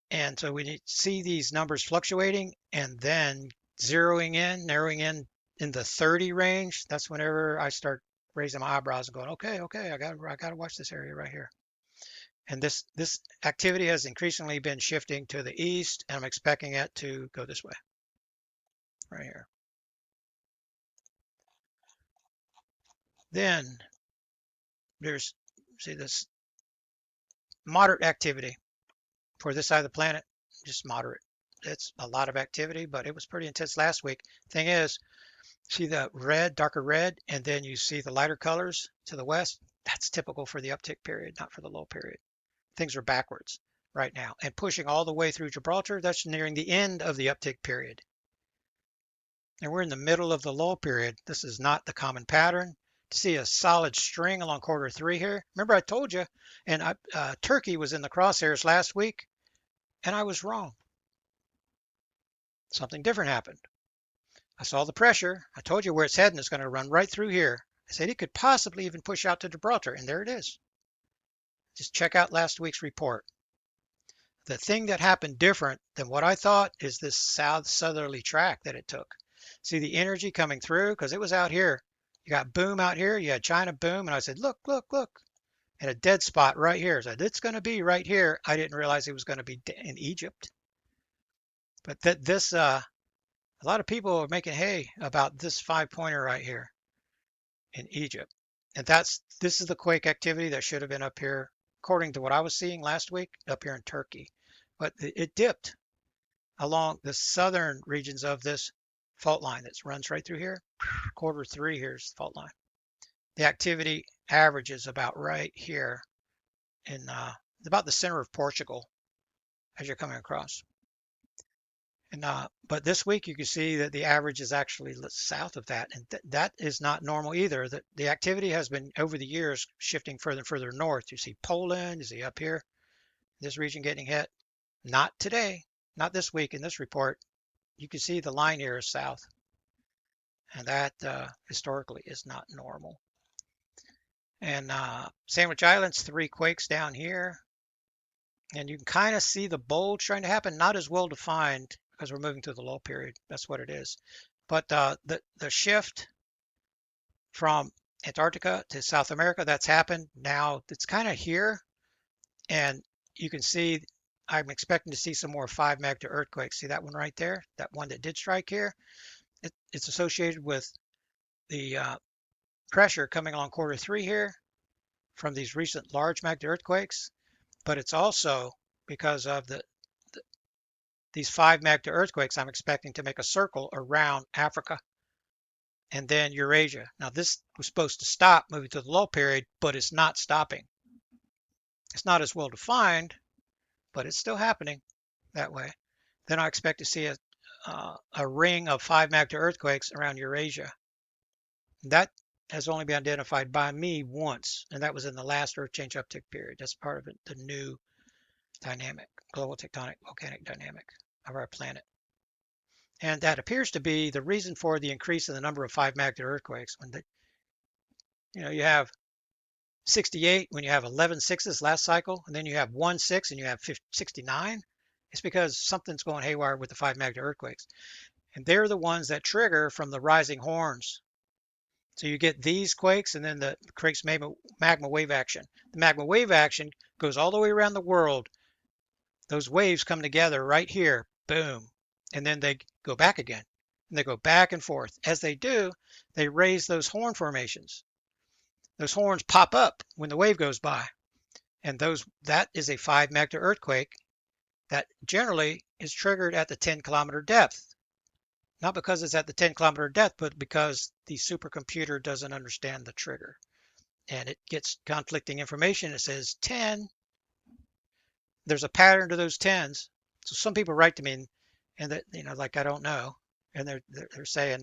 And so when you see these numbers fluctuating and then narrowing in the 30 range, that's whenever I start raising my eyebrows and going, okay, I got to watch this area right here. And this activity has increasingly been shifting to the east, and I'm expecting it to go this way, right here. Then there's, see, this moderate activity for this side of the planet, just moderate. It's a lot of activity, but it was pretty intense last week. Thing is, see the red, darker red, and then you see the lighter colors to the west. That's typical for the uptick period, not for the low period. Things are backwards right now and pushing all the way through Gibraltar. That's nearing the end of the uptick period. And we're in the middle of the lull period. This is not the common pattern. To see a solid string along quarter 3 here. Remember I told you, and Turkey was in the crosshairs last week, and I was wrong. Something different happened. I saw the pressure. I told you where it's heading is going to run right through here. I said it could possibly even push out to Gibraltar, and there it is. Just check out last week's report. The thing that happened different than what I thought is this southerly track that it took. See the energy coming through, because it was out here. You got boom out here, you had China boom, and I said, look, and a dead spot right here. I said, it's going to be right here. I didn't realize it was going to be in Egypt. But a lot of people are making hay about this 5-pointer right here in Egypt. And this is the quake activity that should have been up here, according to what I was seeing last week, up here in Turkey. But it dipped along the southern regions of this fault line that runs right through here. Quarter 3 here's the fault line. The activity averages about right here in about the center of Portugal as you're coming across. And but this week you can see that the average is actually south of that, and that is not normal either. The activity has been over the years shifting further and further north. You see Poland, you see up here, this region getting hit. Not today, not this week in this report. You can see the line here is south, and that historically is not normal. And Sandwich Islands, 3 quakes down here, and you can kind of see the bulge trying to happen, not as well defined because we're moving through the low period. That's what it is. But the shift from Antarctica to South America, that's happened. Now it's kind of here, and you can see I'm expecting to see some more 5 magnitude earthquakes. See that one right there? That one that did strike here? It's associated with the pressure coming along quarter 3 here from these recent large magnitude earthquakes, but it's also because of these 5 magnitude earthquakes. I'm expecting to make a circle around Africa and then Eurasia. Now this was supposed to stop moving to the low period, but it's not stopping. It's not as well defined, but it's still happening that way. Then I expect to see a ring of 5 magnitude earthquakes around Eurasia. That has only been identified by me once, and that was in the last Earth change uptick period. That's part of the new dynamic, global tectonic volcanic dynamic of our planet. And that appears to be the reason for the increase in the number of 5 magnitude earthquakes. You have 68 when you have 11 sixes last cycle, and then you have 1 6 and you have 69. It's because something's going haywire with the 5 magnitude earthquakes. And they're the ones that trigger from the rising horns. So you get these quakes, and then the creates magma wave action. The magma wave action goes all the way around the world. Those waves come together right here, boom, and then they go back again. And they go back and forth. As they do, they raise those horn formations. Those horns pop up when the wave goes by. And that is a 5 magnitude earthquake that generally is triggered at the 10-kilometer depth. Not because it's at the 10-kilometer depth, but because the supercomputer doesn't understand the trigger. And it gets conflicting information. It says 10. There's a pattern to those 10s. So some people write to me and that, like, I don't know. And they're saying,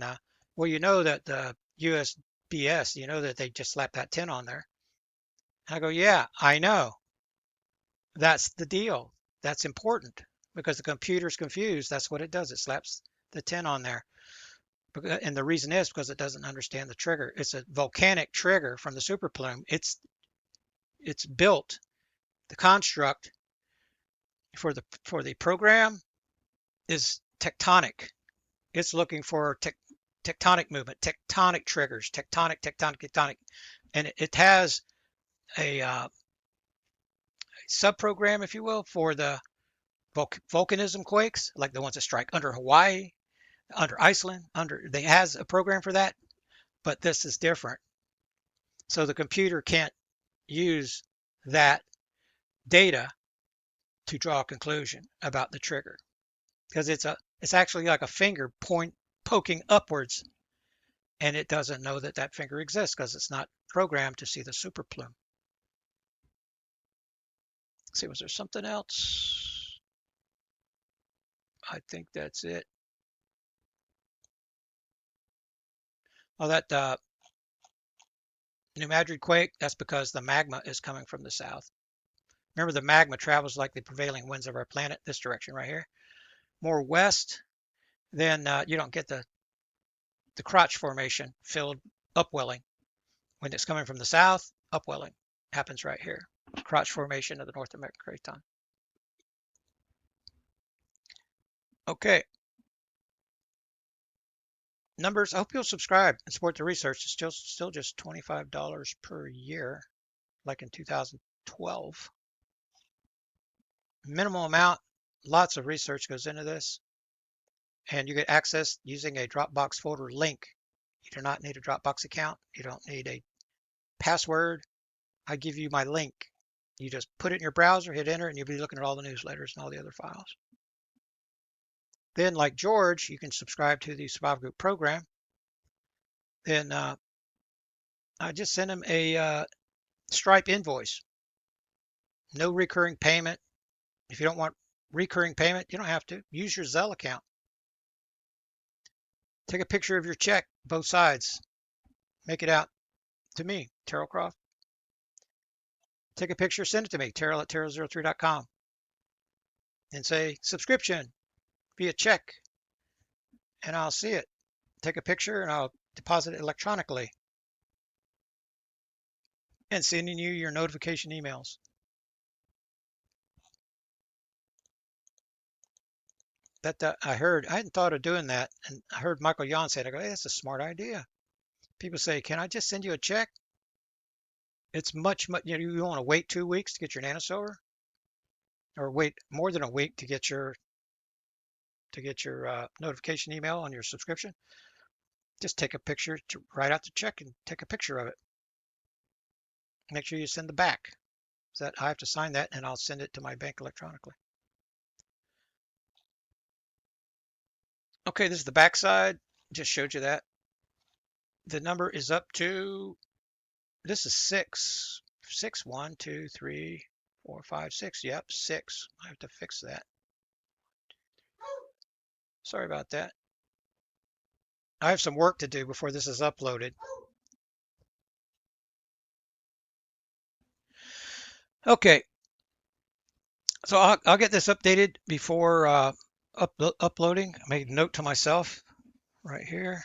well, that the USBS, that they just slapped that 10 on there. And I go, yeah, I know. That's the deal. That's important because the computer's confused. That's what it does. It slaps the 10 on there. And the reason is because it doesn't understand the trigger. It's a volcanic trigger from the super plume. It's built, the construct for the program is tectonic. It's looking for tectonic movement, tectonic triggers, tectonic. And it has a subprogram, if you will, for the volcanism quakes, like the ones that strike under Hawaii, under Iceland, they has a program for that, but this is different. So the computer can't use that data to draw a conclusion about the trigger because it's actually like a finger poking upwards, and it doesn't know that finger exists because it's not programmed to see the super plume. Let's see, was there something else? I think that's it. Oh, that New Madrid quake, that's because the magma is coming from the south. Remember, the magma travels like the prevailing winds of our planet, this direction right here. More west, then you don't get the crotch formation filled upwelling. When it's coming from the south, upwelling happens right here. Crotch formation of the North American craton. Okay. Numbers. I hope you'll subscribe and support the research. It's still just $25 per year, like in 2012. Minimal amount. Lots of research goes into this. And you get access using a Dropbox folder link. You do not need a Dropbox account. You don't need a password. I give you my link. You just put it in your browser, hit enter, and you'll be looking at all the newsletters and all the other files. Then, like George, you can subscribe to the Survival Group program. Then I just send him a Stripe invoice. No recurring payment. If you don't want recurring payment, you don't have to. Use your Zelle account. Take a picture of your check, both sides. Make it out to me, Terrell Croft. Take a picture, send it to me, Terrell@Terrell03.com. And say subscription via check, and I'll see it. Take a picture and I'll deposit it electronically and sending you your notification emails. That I hadn't thought of doing that, and I heard Michael Yon say it. I go, hey, that's a smart idea. People say, can I just send you a check? It's much, you want to wait 2 weeks to get your nanosilver, or wait more than a week to get your notification email on your subscription. Just take a picture to write out the check and take a picture of it. Make sure you send the back. So that I have to sign that, and I'll send it to my bank electronically. Okay, this is the back side. Just showed you that. The number is up to, this is 6. 6, 1, 2, 3, 4, 5, 6. Yep, 6. I have to fix that. Sorry about that. I have some work to do before this is uploaded. Okay, so I'll get this updated before uploading. I made a note to myself right here.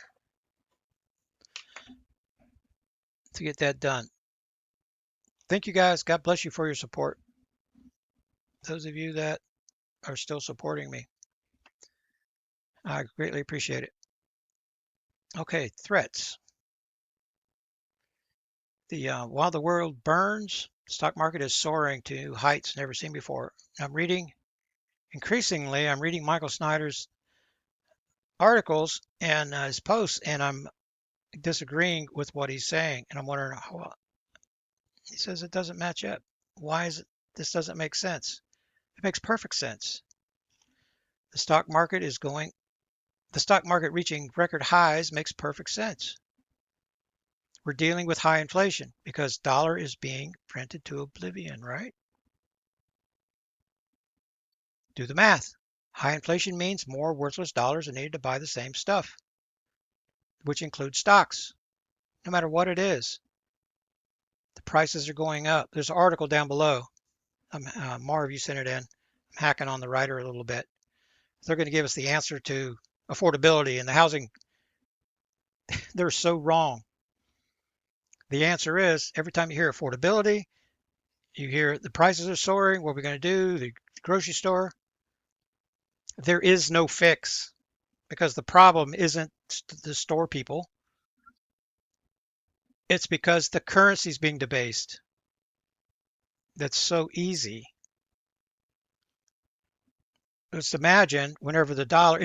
to get that done. Thank you guys. God bless you for your support. Those of you that are still supporting me, I greatly appreciate it. Okay, threats. While the world burns, the stock market is soaring to heights never seen before. I'm reading Michael Snyder's articles and his posts, and I'm disagreeing with what he's saying. And I'm wondering how he says it doesn't match up. Why is it this doesn't make sense? It makes perfect sense. The stock market is going, the stock market reaching record highs makes perfect sense. We're dealing with high inflation because dollar is being printed to oblivion, right? Do the math. High inflation means more worthless dollars are needed to buy the same stuff, which includes stocks, no matter what it is. The prices are going up. There's an article down below. Marv, you sent it in. I'm hacking on the writer a little bit. They're going to give us the answer to affordability and the housing. They're so wrong. The answer is every time you hear affordability, you hear the prices are soaring. What are we going to do? The grocery store. There is no fix because the problem isn't the store people. It's because the currency is being debased. That's so easy. Just imagine whenever the dollar,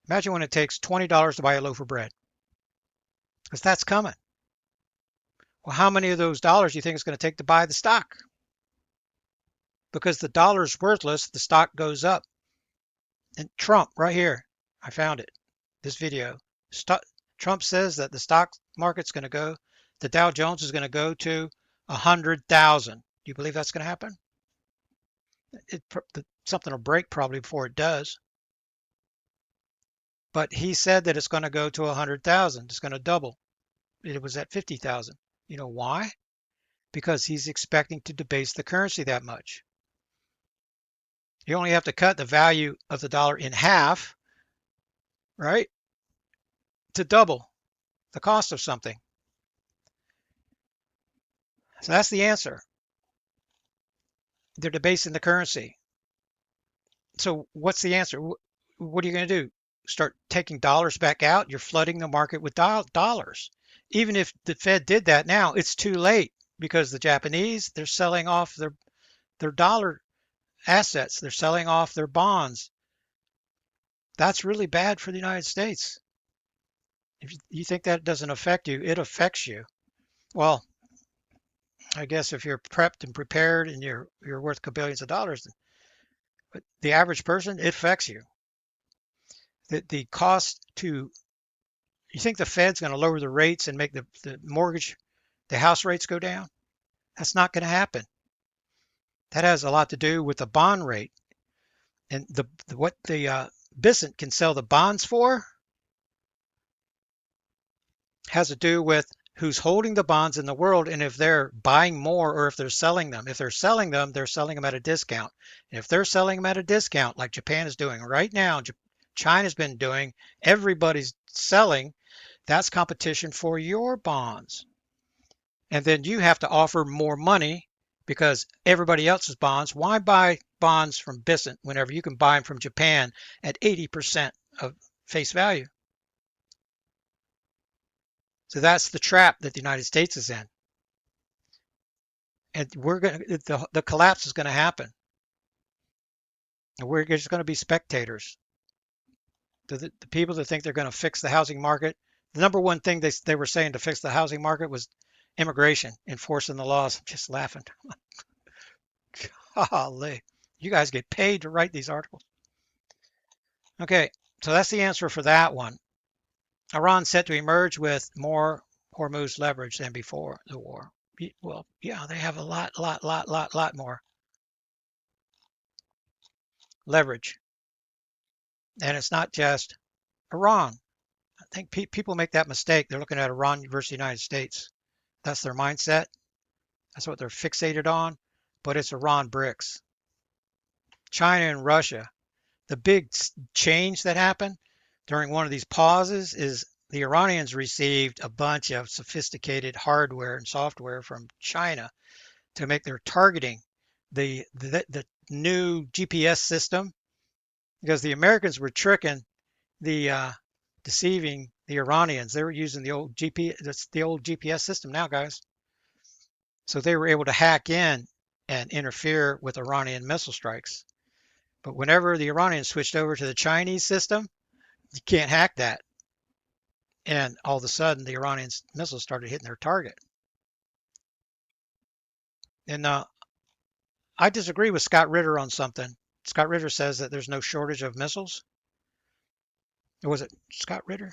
imagine when it takes $20 to buy a loaf of bread, because that's coming. Well, how many of those dollars do you think it's going to take to buy the stock? Because the dollar is worthless, the stock goes up. And Trump, right here, I found it, this video. Trump says that the stock market's going to go, the Dow Jones is going to go to 100,000. Do you believe that's going to happen? Something will break probably before it does. But he said that it's going to go to 100,000. It's going to double. It was at 50,000. You know why? Because he's expecting to debase the currency that much. You only have to cut the value of the dollar in half, right, to double the cost of something. So that's the answer. They're debasing the currency. So what's the answer? What are you going to do? Start taking dollars back out? You're flooding the market with dollars. Even if the Fed did that now, it's too late because the Japanese, they're selling off their dollar assets. They're selling off their bonds. That's really bad for the United States. If you think that doesn't affect you, it affects you. Well, I guess if you're prepped and prepared and you're worth billions of dollars, but the average person, it affects you. The cost to, you think the Fed's going to lower the rates and make the house rates go down? That's not going to happen. That has a lot to do with the bond rate. And what the BISNT can sell the bonds for has to do with who's holding the bonds in the world and if they're buying more or if they're selling them. If they're selling them, they're selling them at a discount. And if they're selling them at a discount, like Japan is doing right now, China's been doing, everybody's selling, that's competition for your bonds. And then you have to offer more money because everybody else's bonds. Why buy bonds from BISNT whenever you can buy them from Japan at 80% of face value? So that's the trap that the United States is in. And the collapse is going to happen. And we're just going to be spectators. The people that think they're going to fix the housing market, the number one thing they were saying to fix the housing market was immigration, enforcing the laws. I'm just laughing. Golly, you guys get paid to write these articles. Okay, so that's the answer for that one. Iran set to emerge with more Hormuz leverage than before the war. Well, yeah, they have a lot more leverage. And it's not just Iran. I think people make that mistake. They're looking at Iran versus the United States. That's their mindset. That's what they're fixated on. But it's Iran BRICS. China and Russia. The big change that happened during one of these pauses is the Iranians received a bunch of sophisticated hardware and software from China to make their targeting the new GPS system, because the Americans were tricking the deceiving the Iranians. They were using the old the old GPS system now, guys. So they were able to hack in and interfere with Iranian missile strikes. But whenever the Iranians switched over to the Chinese system, you can't hack that. And all of a sudden, the Iranians missiles started hitting their target. And I disagree with Scott Ritter on something. Scott Ritter says that there's no shortage of missiles. Or was it Scott Ritter?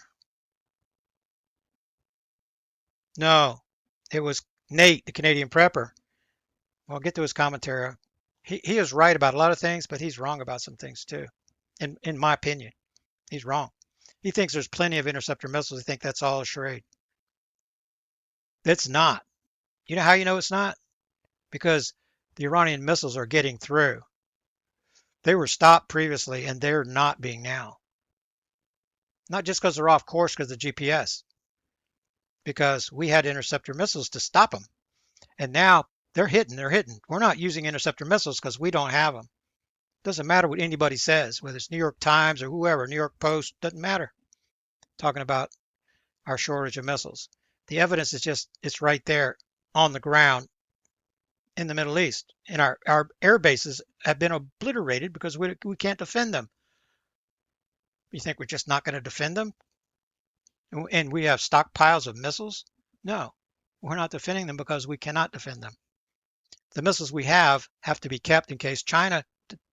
No, it was Nate, the Canadian prepper. Well, I'll get to his commentary. He is right about a lot of things, but he's wrong about some things too. In my opinion, he's wrong. He thinks there's plenty of interceptor missiles. He thinks that's all a charade. It's not. You know how you know it's not? Because the Iranian missiles are getting through. They were stopped previously, and they're not being now. Not just because they're off course because of GPS, because we had interceptor missiles to stop them. And now they're hitting, they're hitting. We're not using interceptor missiles because we don't have them. Doesn't matter what anybody says, whether it's New York Times or whoever, New York Post, doesn't matter. Talking about our shortage of missiles. The evidence is just, it's right there on the ground in the Middle East. And our air bases have been obliterated because we can't defend them. You think we're just not going to defend them? And we have stockpiles of missiles? No, we're not defending them because we cannot defend them. The missiles we have to be kept in case China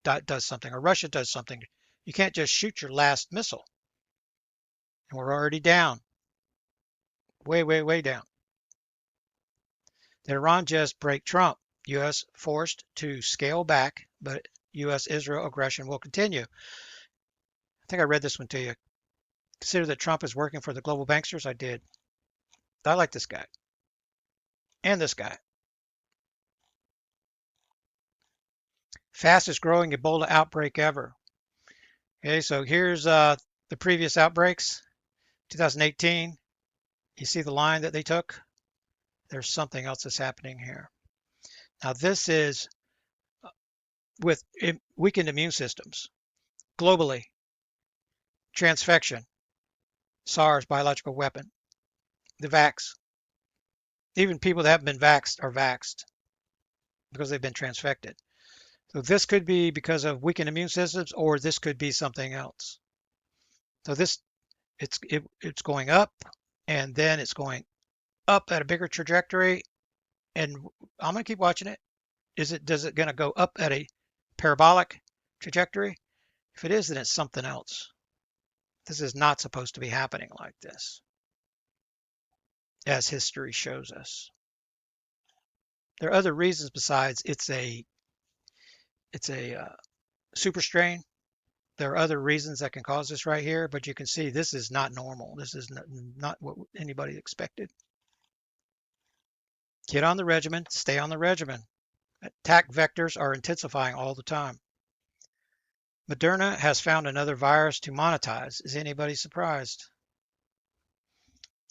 does something or Russia does something. You can't just shoot your last missile. And we're already down. Way, way, way down. Did Iran just break Trump? U.S. forced to scale back, but U.S.-Israel aggression will continue. I think I read this one to you. Consider that Trump is working for the global banksters. I did. I like this guy. And this guy. Fastest growing Ebola outbreak ever. Okay, so here's the previous outbreaks. 2018. You see the line that they took? There's something else that's happening here. Now this is with weakened immune systems. Globally, transfection, SARS, biological weapon, the vax. Even people that haven't been vaxxed are vaxxed because they've been transfected. So this could be because of weakened immune systems, or this could be something else. So this, it's going up, and then it's going up at a bigger trajectory, and I'm going to keep watching it. Does it going to go up at a parabolic trajectory? If it is, then it's something else. This is not supposed to be happening like this, as history shows us. There are other reasons besides it's a super strain. There are other reasons that can cause this right here, but you can see this is not normal. This is not what anybody expected. Get on the regimen, stay on the regimen. Attack vectors are intensifying all the time. Moderna has found another virus to monetize. Is anybody surprised?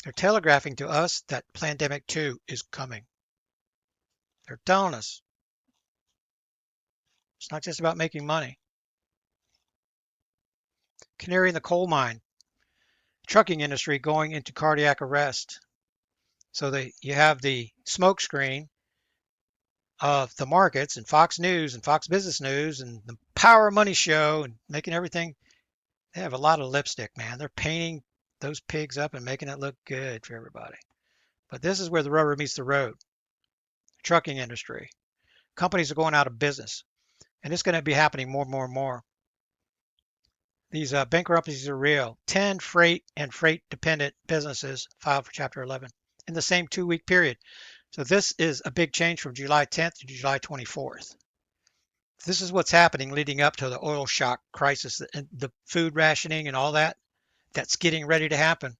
They're telegraphing to us that Pandemic 2 is coming. They're telling us. It's not just about making money. Canary in the coal mine. Trucking industry going into cardiac arrest. So you have the smoke screen of the markets and Fox News and Fox Business News and the Power Money Show and making everything. They have a lot of lipstick, man. They're painting those pigs up and making it look good for everybody. But this is where the rubber meets the road. Trucking industry. Companies are going out of business. And it's going to be happening more and more and more. These bankruptcies are real. 10 freight and freight-dependent businesses filed for Chapter 11 in the same 2-week period. So this is a big change from July 10th to July 24th. This is what's happening leading up to the oil shock crisis and the food rationing and all that. That's getting ready to happen.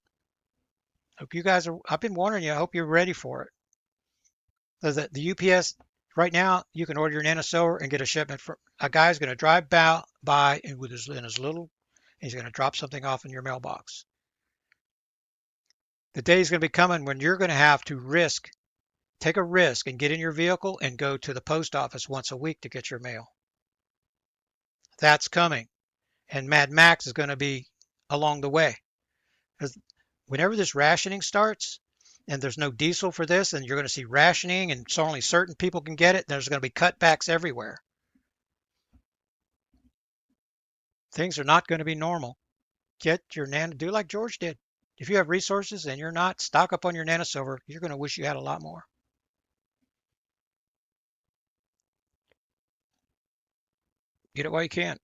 Hope you guys are, I've been warning you, I hope you're ready for it. So the UPS, right now, you can order your NanoSolar and get a shipment from a guy's going to drive by and with his little, he's going to drop something off in your mailbox. The day is going to be coming when you're going to have to take a risk and get in your vehicle and go to the post office once a week to get your mail. That's coming. And Mad Max is going to be along the way. Because whenever this rationing starts and there's no diesel for this, and you're going to see rationing and so only certain people can get it, there's going to be cutbacks everywhere. Things are not going to be normal. Get your nano, do like George did. If you have resources and you're not, stock up on your nano silver. You're going to wish you had a lot more. Get it while you can.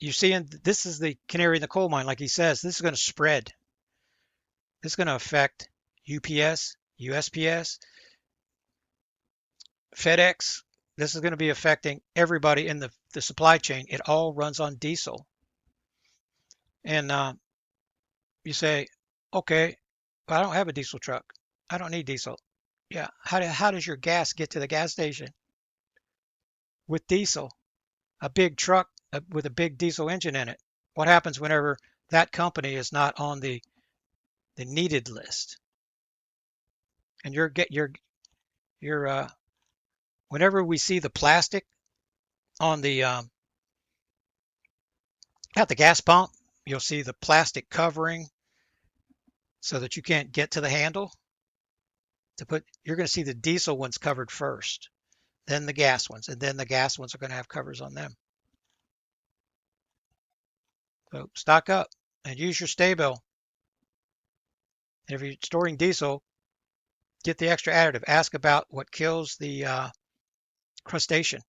You see, this is the canary in the coal mine, like he says. This is going to spread. This is going to affect UPS, USPS, FedEx. This is going to be affecting everybody in the supply chain. It all runs on diesel. And you say, okay, well, I don't have a diesel truck. I don't need diesel. Yeah. How does your gas get to the gas station? With diesel. A big truck with a big diesel engine in it. What happens whenever that company is not on the needed list? And whenever we see the plastic on the at the gas pump, you'll see the plastic covering so that you can't get to the handle you're going to see the diesel ones covered first, then the gas ones, and then the gas ones are going to have covers on them. So stock up and use your stay bill. And if you're storing diesel, get the extra additive. Ask about what kills the crustacean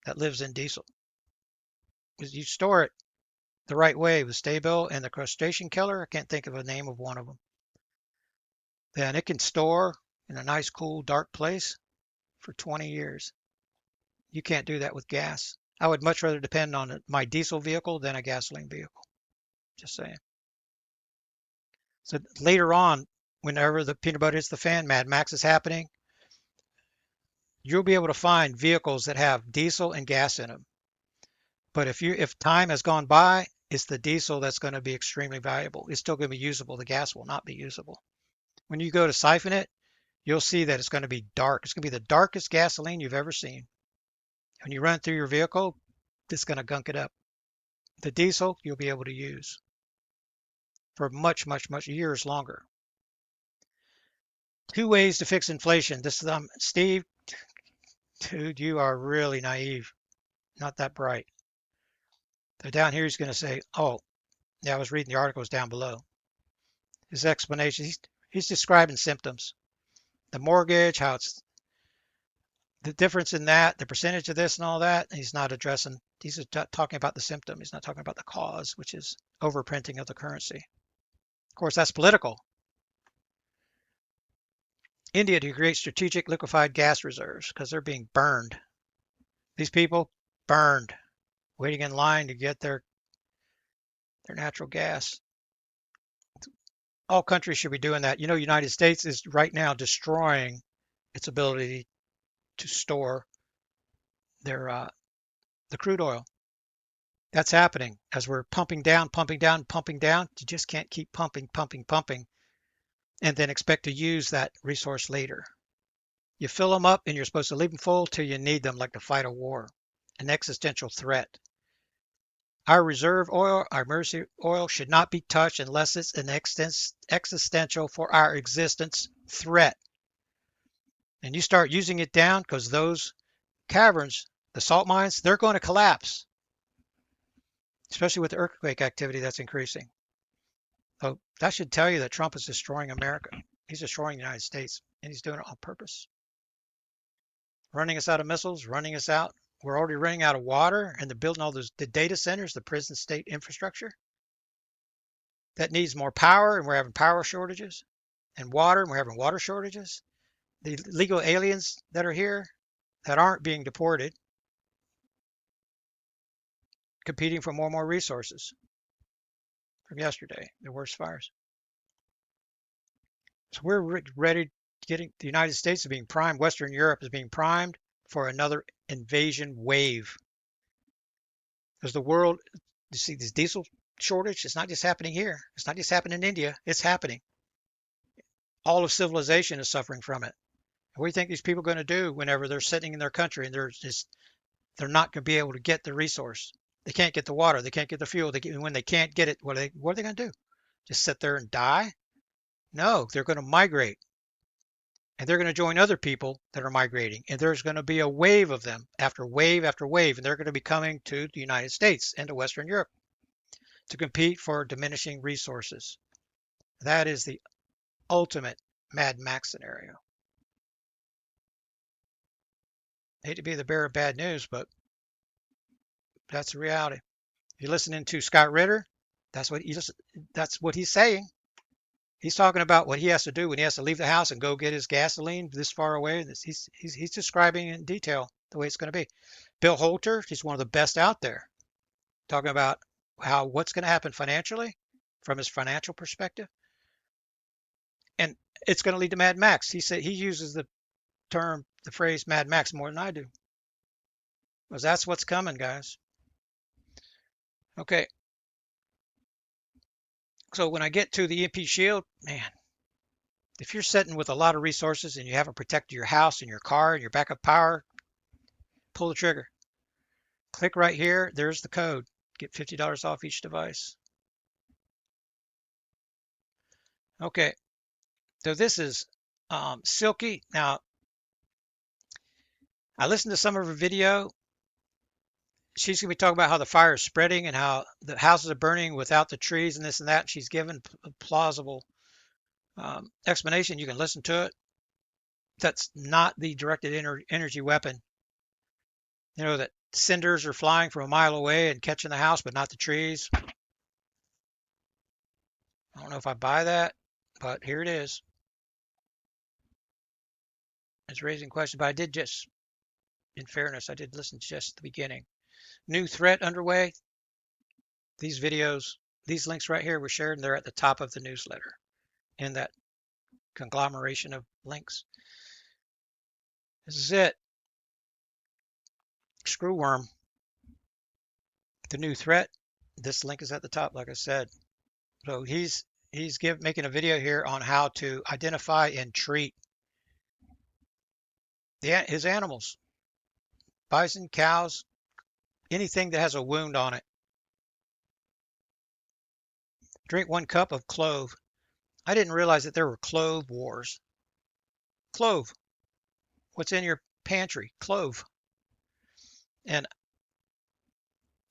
that lives in diesel. Because you store it the right way with stay bill and the crustacean killer. I can't think of a name of one of them. Then it can store in a nice, cool, dark place for 20 years. You can't do that with gas. I would much rather depend on my diesel vehicle than a gasoline vehicle. Just saying. So later on, whenever the peanut butter hits the fan, Mad Max is happening, you'll be able to find vehicles that have diesel and gas in them. But if time has gone by, it's the diesel that's going to be extremely valuable. It's still going to be usable. The gas will not be usable. When you go to siphon it, you'll see that it's going to be dark. It's going to be the darkest gasoline you've ever seen. When you run through your vehicle, it's going to gunk it up. The diesel you'll be able to use for much, much, much years longer. 2 ways to fix inflation. This is Steve. Dude, you are really naive. Not that bright. So down here he's going to say, oh, yeah, I was reading the articles down below. His explanation, he's describing symptoms. The mortgage, how it's the difference in that, the percentage of this and all that. He's not addressing, he's talking about the symptom. He's not talking about the cause, which is overprinting of the currency. Of course, that's political. India to create strategic liquefied gas reserves because they're being burned. These people burned, waiting in line to get their natural gas. All countries should be doing that. You know, United States is right now destroying its ability to store their the crude oil. That's happening as we're pumping down, pumping down, pumping down. You just can't keep pumping, pumping, pumping, and then expect to use that resource later. You fill them up and you're supposed to leave them full till you need them, like to fight a war, an existential threat. Our reserve oil, our emergency oil should not be touched unless it's an existential for our existence threat. And you start using it down because those caverns, the salt mines, they're going to collapse, especially with the earthquake activity that's increasing. So that should tell you that Trump is destroying America. He's destroying the United States, and he's doing it on purpose. Running us out of missiles, running us out. We're already running out of water, and they're building all the data centers, the prison state infrastructure. That needs more power, and we're having power shortages, and water, and we're having water shortages. The legal aliens that are here that aren't being deported, competing for more and more resources from yesterday, the worst fires. So we're ready, getting the United States is being primed, Western Europe is being primed for another invasion wave. As the world, you see these diesel shortage. It's not just happening here. It's not just happening in India. It's happening. All of civilization is suffering from it. What do you think these people are going to do whenever they're sitting in their country and they're not going to be able to get the resource? They can't get the water. They can't get the fuel. When they can't get it, what are they going to do? Just sit there and die? No, they're going to migrate, and they're going to join other people that are migrating, and there's going to be a wave of them after wave after wave, and they're going to be coming to the United States and to Western Europe to compete for diminishing resources. That is the ultimate Mad Max scenario. I hate to be the bearer of bad news, but that's the reality. If you're listening to Scott Ritter, that's what he's saying. He's talking about what he has to do when he has to leave the house and go get his gasoline this far away. He's describing in detail the way it's going to be. Bill Holter, he's one of the best out there, talking about what's going to happen financially from his financial perspective. And it's going to lead to Mad Max. He said he uses the phrase Mad Max more than I do. Because that's what's coming, guys. Okay. So when I get to the EMP shield, man, if you're sitting with a lot of resources and you haven't protected your house and your car and your backup power, pull the trigger. Click right here. There's the code. Get $50 off each device. Okay. So this is Silky. Now, I listened to some of her video. She's going to be talking about how the fire is spreading and how the houses are burning without the trees and this and that. She's given a plausible explanation. You can listen to it. That's not the directed energy weapon. You know, that cinders are flying from a mile away and catching the house, but not the trees. I don't know if I buy that, but here it is. It's raising questions, but I did just, in fairness, I did listen to just the beginning. New threat underway. These videos, these links right here were shared, and they're at the top of the newsletter in that conglomeration of links. This is it. Screwworm. The new threat. This link is at the top, like I said. So he's making a video here on how to identify and treat his animals. Bison, cows, anything that has a wound on it. Drink 1 cup of clove. I didn't realize that there were clove wars. Clove. What's in your pantry? Clove. And,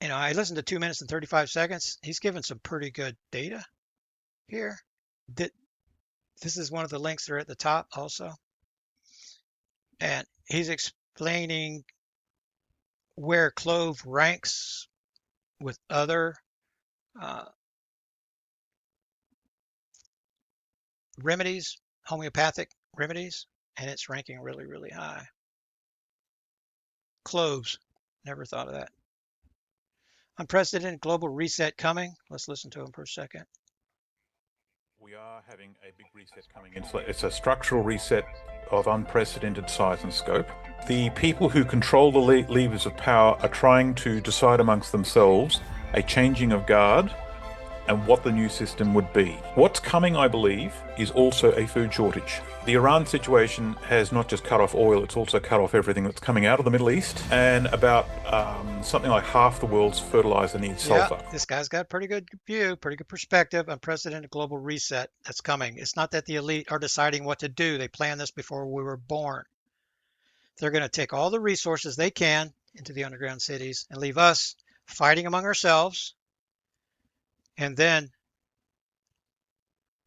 you know, I listened to 2 minutes and 35 seconds. He's given some pretty good data here. This is one of the links that are at the top also. And he's explaining where clove ranks with other remedies, homeopathic remedies, and it's ranking really, really high. Cloves. Never thought of that. Unprecedented global reset coming. Let's listen to him for a second. We are having a big reset coming in. It's a structural reset of unprecedented size and scope. The people who control the levers of power are trying to decide amongst themselves a changing of guard and what the new system would be. What's coming, I believe, is also a food shortage. The Iran situation has not just cut off oil, it's also cut off everything that's coming out of the Middle East, and about something like half the world's fertilizer needs sulfur. Yeah, this guy's got a pretty good view, pretty good perspective. Unprecedented global reset that's coming. It's not that the elite are deciding what to do. They planned this before we were born. They're going to take all the resources they can into the underground cities and leave us fighting among ourselves, and then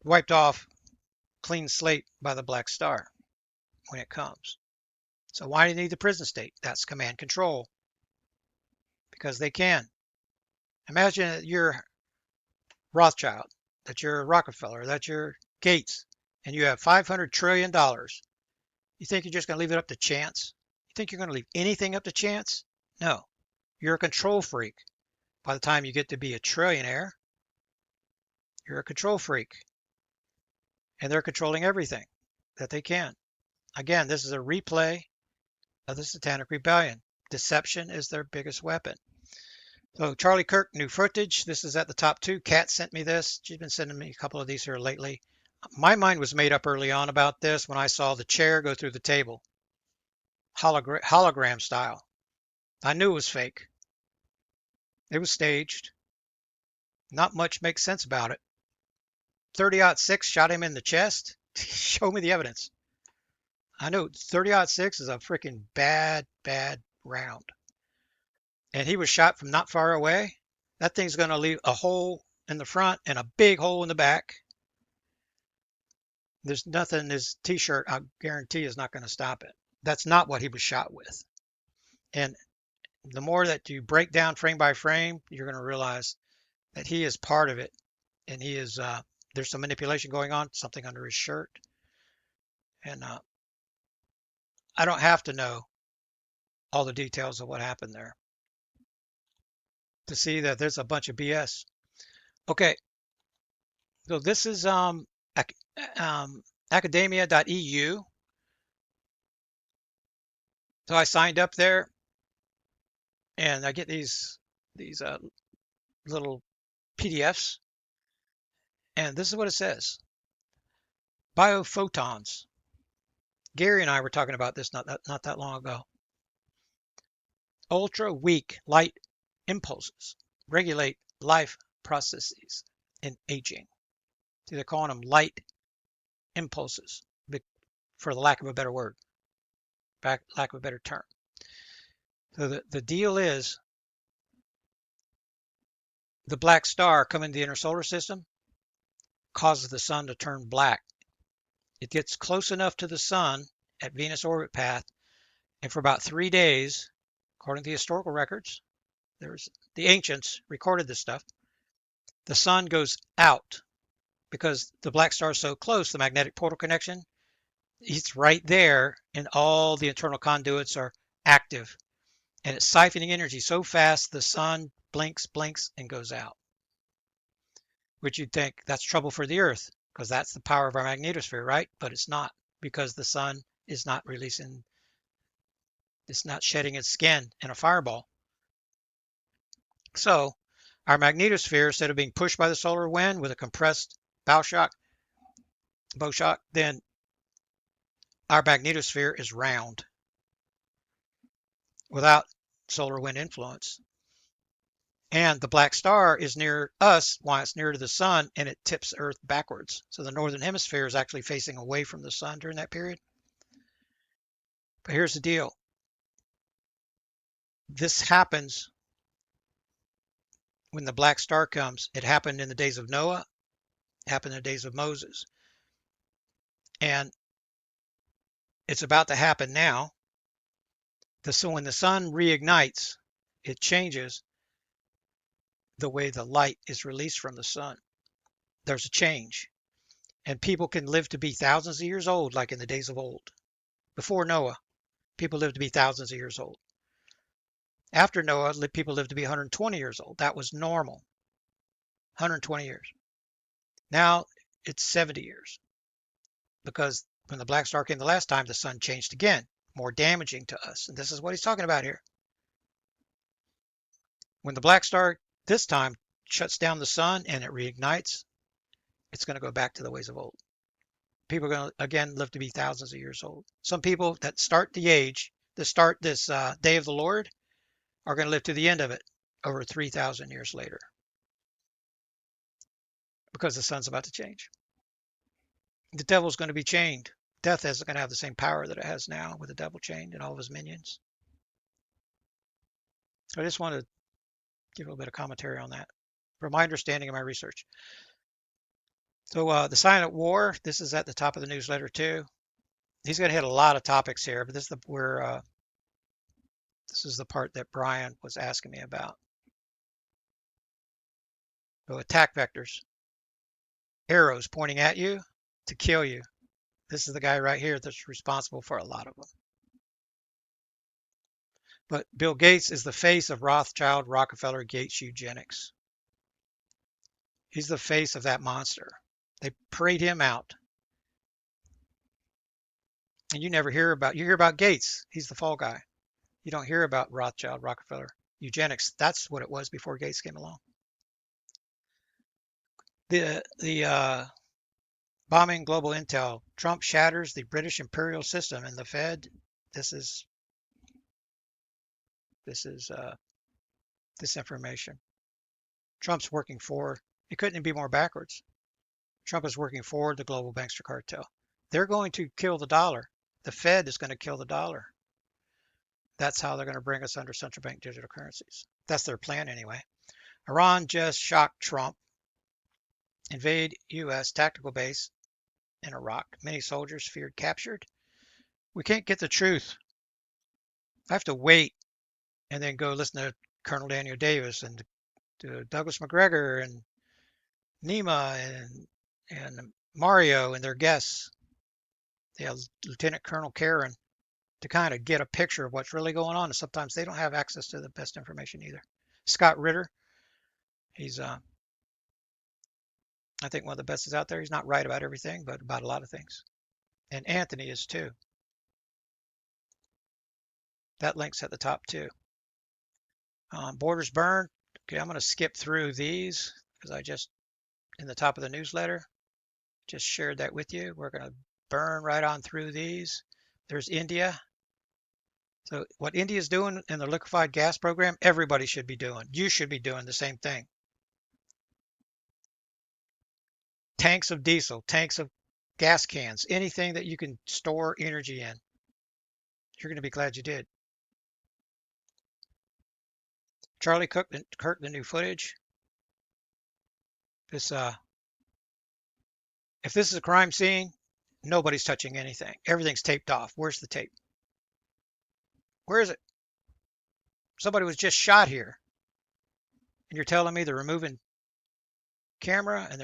wiped off, clean slate by the Black Star when it comes. So why do you need the prison state? That's command control. Because they can. Imagine that you're Rothschild, that you're Rockefeller, that you're Gates, and you have $500 trillion. You think you're just going to leave it up to chance? You think you're going to leave anything up to chance? No. You're a control freak. By the time you get to be a trillionaire, you're a control freak. And they're controlling everything that they can. Again, this is a replay of the Satanic Rebellion. Deception is their biggest weapon. So Charlie Kirk, new footage. This is at the top two. Kat sent me this. She's been sending me a couple of these here lately. My mind was made up early on about this when I saw the chair go through the table, hologram style. I knew it was fake. It was staged. Not much makes sense about it. 30-06 shot him in the chest. Show me the evidence. I know 30-06 is a freaking bad, bad round. And he was shot from not far away. That thing's going to leave a hole in the front and a big hole in the back. There's nothing in his t-shirt, I guarantee, is not going to stop it. That's not what he was shot with. And the more that you break down frame by frame, you're going to realize that he is part of it. And he is, there's some manipulation going on, something under his shirt. And I don't have to know all the details of what happened there to see that there's a bunch of BS. Okay, so this is academia.eu. So I signed up there, and I get these little PDFs, and this is what it says: biophotons. Gary and I were talking about this not that long ago. Ultra weak light impulses regulate life processes in aging. See, they're calling them light impulses, for the lack of a better word, lack of a better term. So the deal is the black star coming to the inner solar system causes the sun to turn black. It gets close enough to the sun at Venus orbit path, and for about 3 days, according to the historical records, there's the ancients recorded this stuff. The sun goes out because the black star is so close, the magnetic portal connection, it's right there, and all the internal conduits are active, and it's siphoning energy so fast the sun blinks, and goes out. Which you'd think that's trouble for the Earth because that's the power of our magnetosphere, right? But it's not, because the sun is not releasing, it's not shedding its skin in a fireball. So our magnetosphere, instead of being pushed by the solar wind with a compressed bow shock, then our magnetosphere is round without solar wind influence. And the black star is near us while it's near to the sun, and it tips Earth backwards. So the northern hemisphere is actually facing away from the sun during that period. But here's the deal. This happens when the black star comes. It happened in the days of Noah, it happened in the days of Moses. And it's about to happen now. So when the sun reignites, it changes the way the light is released from the sun. There's a change. And people can live to be thousands of years old, like in the days of old. Before Noah, people lived to be thousands of years old. After Noah, people lived to be 120 years old. That was normal. 120 years. Now it's 70 years. Because when the black star came the last time, the sun changed again, more damaging to us. And this is what he's talking about here. When the black star this time shuts down the sun and it reignites, it's going to go back to the ways of old. People are going to, again, live to be thousands of years old. Some people that start this day of the Lord, are going to live to the end of it over 3,000 years later, because the sun's about to change. The devil's going to be chained. Death isn't going to have the same power that it has now with the devil chained and all of his minions. So I just want to give a little bit of commentary on that from my understanding of my research. So the silent war, this is at the top of the newsletter too. He's going to hit a lot of topics here, but this is the part that Brian was asking me about. So attack vectors, arrows pointing at you to kill you. This is the guy right here that's responsible for a lot of them. But Bill Gates is the face of Rothschild, Rockefeller, Gates eugenics. He's the face of that monster. They parade him out. And you hear about Gates. He's the fall guy. You don't hear about Rothschild, Rockefeller. Eugenics, that's what it was before Gates came along. The bombing global intel. Trump shatters the British imperial system and the Fed. This is this is disinformation. Trump's working for. It couldn't be more backwards. Trump is working for the global bankster cartel. They're going to kill the dollar. The Fed is going to kill the dollar. That's how they're going to bring us under central bank digital currencies. That's their plan anyway. Iran just shocked Trump. Invade U.S. tactical base in Iraq. Many soldiers feared captured. We can't get the truth. I have to wait and then go listen to Colonel Daniel Davis and to Douglas McGregor and Nima and Mario and their guests. They have Lieutenant Colonel Karen to kind of get a picture of what's really going on. And sometimes they don't have access to the best information either. Scott Ritter, he's I think one of the best is out there. He's not right about everything, but about a lot of things. And Anthony is too. That link's at the top too. Borders burned. Okay, I'm going to skip through these because I just, in the top of the newsletter, just shared that with you. We're going to burn right on through these. There's India. So what India is doing in the liquefied gas program, everybody should be doing. You should be doing the same thing. Tanks of diesel, tanks of gas cans, anything that you can store energy in. You're going to be glad you did. Charlie Kirk, the new footage. This, if this is a crime scene, nobody's touching anything. Everything's taped off. Where's the tape? Where is it? Somebody was just shot here, and you're telling me they're removing camera and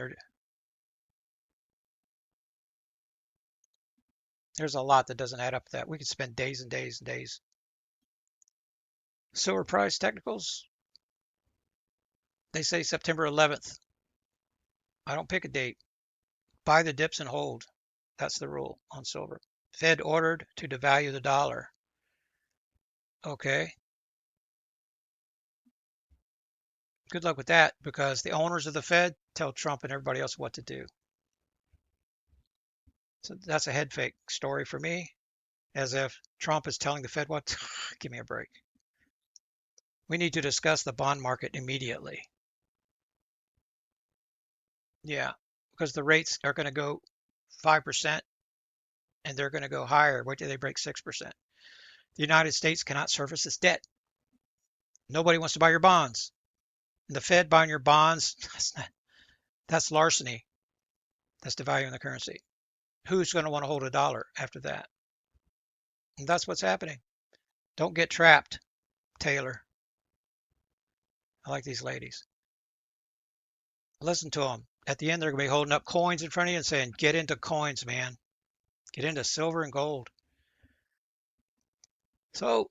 there's a lot that doesn't add up to that. We could spend days and days and days. Silver price technicals. They say September 11th. I don't pick a date. Buy the dips and hold. That's the rule on silver. Fed ordered to devalue the dollar. Okay. Good luck with that because the owners of the Fed tell Trump and everybody else what to do. So that's a head fake story for me, as if Trump is telling the Fed what. Give me a break. We need to discuss the bond market immediately. Yeah, because the rates are going to go 5% and they're going to go higher. Wait till they break 6%. The United States cannot service its debt. Nobody wants to buy your bonds. And the Fed buying your bonds, that's larceny. That's devaluing the currency. Who's going to want to hold a dollar after that? And that's what's happening. Don't get trapped, Taylor. I like these ladies. Listen to them. At the end, they're going to be holding up coins in front of you and saying, get into coins, man. Get into silver and gold. So,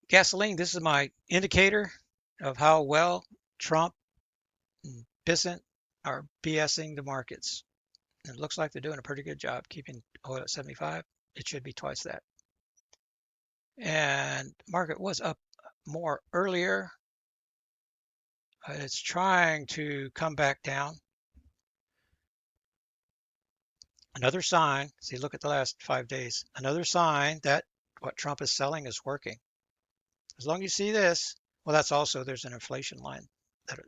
gasoline, this is my indicator of how well Trump and Bissett are BSing the markets. And it looks like they're doing a pretty good job keeping oil at 75. It should be twice that. And market was up more earlier. It's trying to come back down. Another sign, see, look at the last 5 days. Another sign that what Trump is selling is working. As long as you see this, well, that's also, there's an inflation line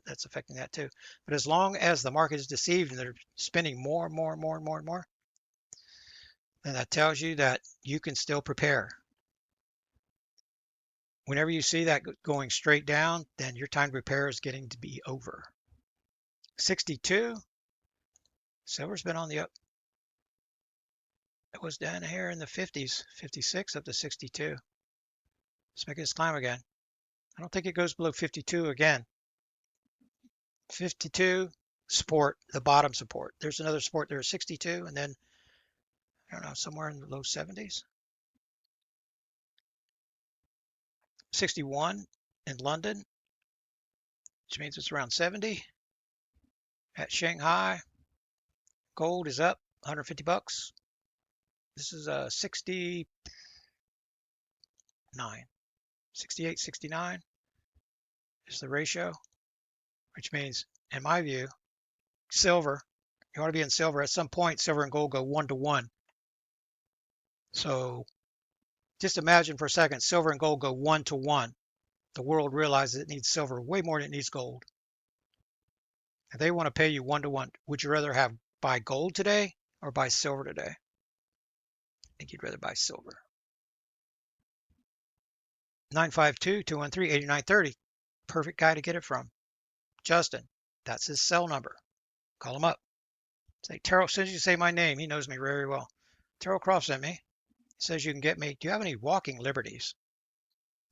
that's affecting that too. But as long as the market is deceived and they're spending more, then that tells you that you can still prepare. Whenever you see that going straight down, then your time to prepare is getting to be over. 62, silver's been on the up. It was down here in the 50s, 56 up to 62. Let's make this climb again. I don't think it goes below 52 again. 52, support, the bottom support. There's another support there at 62, and then, I don't know, somewhere in the low 70s. 61 in London, which means it's around 70. At Shanghai, gold is up 150 bucks. This is 69, 68, 69. is the ratio, which means, in my view, silver, you want to be in silver. At some point, silver and gold go 1-to-1. So just imagine for a second, silver and gold go 1-to-1. The world realizes it needs silver way more than it needs gold. And they want to pay you 1-to-1. Would you rather have buy gold today or buy silver today? I think you'd rather buy silver. 952-213-8930. Perfect guy to get it from. Justin, that's his cell number. Call him up. Say, Terrell, as soon as you say my name, he knows me very well. Terrell Croft sent me. He says you can get me. Do you have any walking liberties?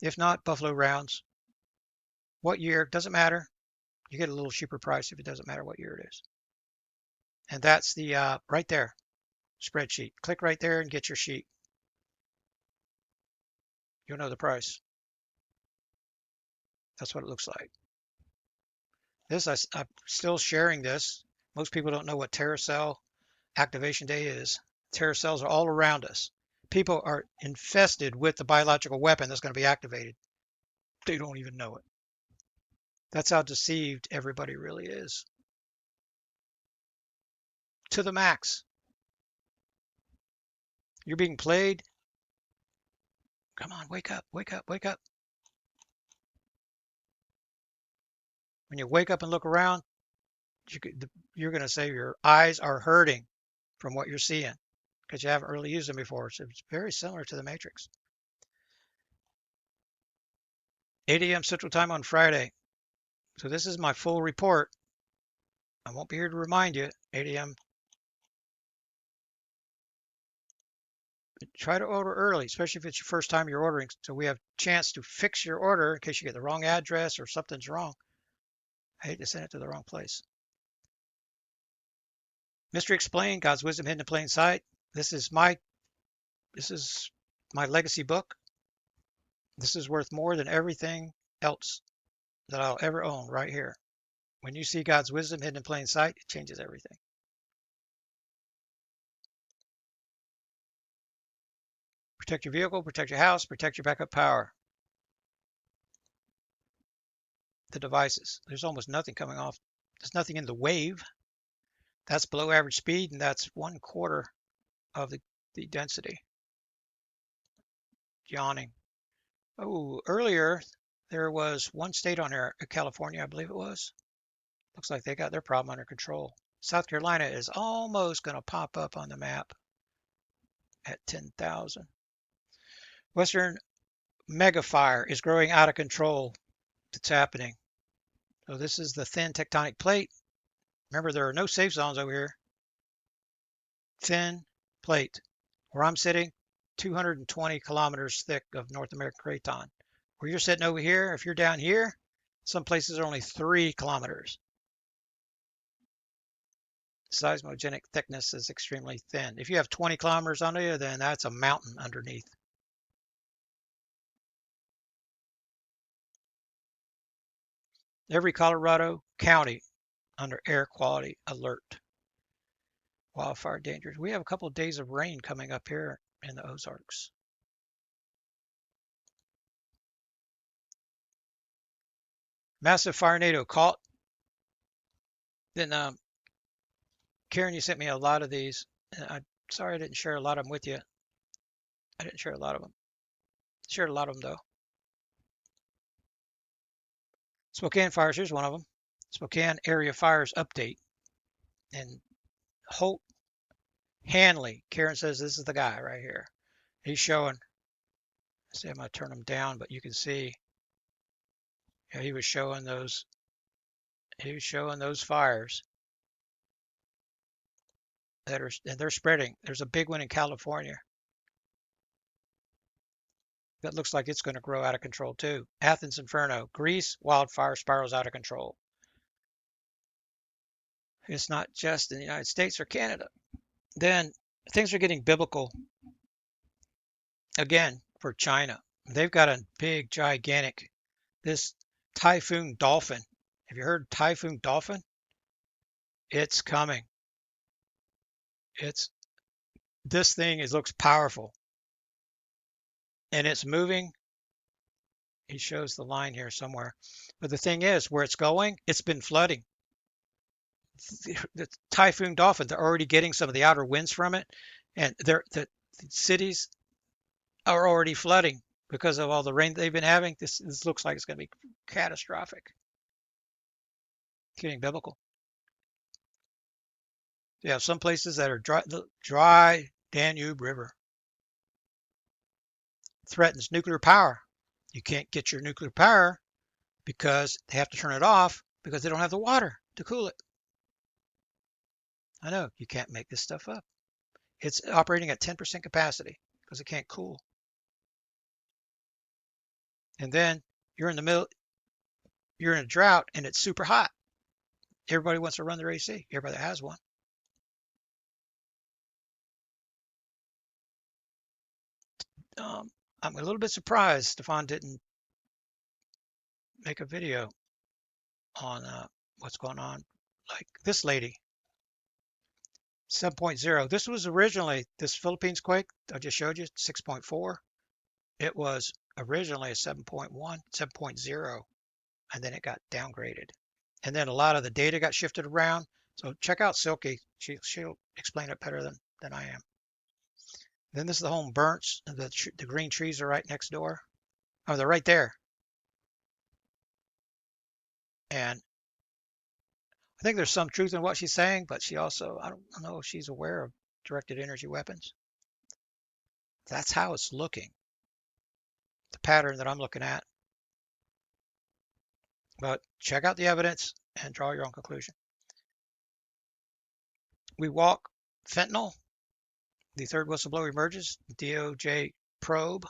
If not, Buffalo Rounds. What year? Doesn't matter. You get a little cheaper price if it doesn't matter what year it is. And that's the right there spreadsheet. Click right there and get your sheet. You'll know the price. That's what it looks like. I'm still sharing this. Most people don't know what Terracell activation day is. Terror cells are all around us. People are infested with the biological weapon that's going to be activated. They don't even know it. That's how deceived everybody really is. To the max. You're being played. Come on, wake up, wake up, wake up. When you wake up and look around, you're going to say your eyes are hurting from what you're seeing because you haven't really used them before. So it's very similar to the Matrix. 8 a.m. Central Time on Friday. So this is my full report. I won't be here to remind you. 8 a.m. Try to order early, especially if it's your first time you're ordering, so we have a chance to fix your order in case you get the wrong address or something's wrong. I hate to send it to the wrong place. Mystery Explained, God's Wisdom Hidden in Plain Sight. This is my legacy book. This is worth more than everything else that I'll ever own right here. When you see God's wisdom hidden in plain sight, it changes everything. Protect your vehicle, protect your house, protect your backup power. The devices. There's almost nothing coming off. There's nothing in the wave. That's below average speed, and that's 1/4 of the density. Yawning. Oh, earlier there was one state on there, California, I believe it was. Looks like they got their problem under control. South Carolina is almost going to pop up on the map at 10,000. Western mega fire is growing out of control. It's happening. So this is the thin tectonic plate. Remember, there are no safe zones over here. Thin plate. Where I'm sitting, 220 kilometers thick of North American craton. Where you're sitting over here, if you're down here, some places are only 3 kilometers. Seismogenic thickness is extremely thin. If you have 20 kilometers under you, then that's a mountain underneath. Every Colorado county under air quality alert. Wildfire dangers. We have a couple of days of rain coming up here in the Ozarks. Massive fire tornado caught. Then Karen, you sent me a lot of these. I'm sorry I didn't share a lot of them with you. I didn't share a lot of them. Shared a lot of them though. Spokane fires. Here's one of them. Spokane area fires update. And Holt Hanley. Karen says this is the guy right here. He's showing. See, I'm gonna turn him down, but you can see. Yeah, he was showing those. He was showing those fires that are, and they're spreading. There's a big one in California that looks like it's going to grow out of control too. Athens Inferno, Greece, wildfire spirals out of control. It's not just in the United States or Canada. Then things are getting biblical again for China. They've got a big, gigantic, this typhoon dolphin. Have you heard typhoon dolphin? It's coming. This thing looks powerful, and it's moving He shows the line here somewhere. But the thing is, where it's going, it's been flooding. The Typhoon Dolphin, they're already getting some of the outer winds from it, and the cities are already flooding because of all the rain they've been having. This looks like it's going to be catastrophic. It's getting biblical. You have some places that are dry. The dry Danube River threatens nuclear power. You can't get your nuclear power because they have to turn it off because they don't have the water to cool it. I know you can't make this stuff up. It's operating at 10% capacity because it can't cool. And then you're in the middle, you're in a drought and it's super hot. Everybody wants to run their AC. Everybody that has one. I'm a little bit surprised Stefan didn't make a video on what's going on. Like this lady, 7.0. This was originally, this Philippines quake I just showed you, 6.4. It was originally a 7.1, 7.0, and then it got downgraded. And then a lot of the data got shifted around. So check out Silky. She'll explain it better than I am. Then this is the home burnt. The green trees are right next door. Oh, they're right there. And I think there's some truth in what she's saying, but she also, I don't know if she's aware of directed energy weapons. That's how it's looking, the pattern that I'm looking at. But check out the evidence and draw your own conclusion. We walk fentanyl. The third whistleblower emerges. DOJ probe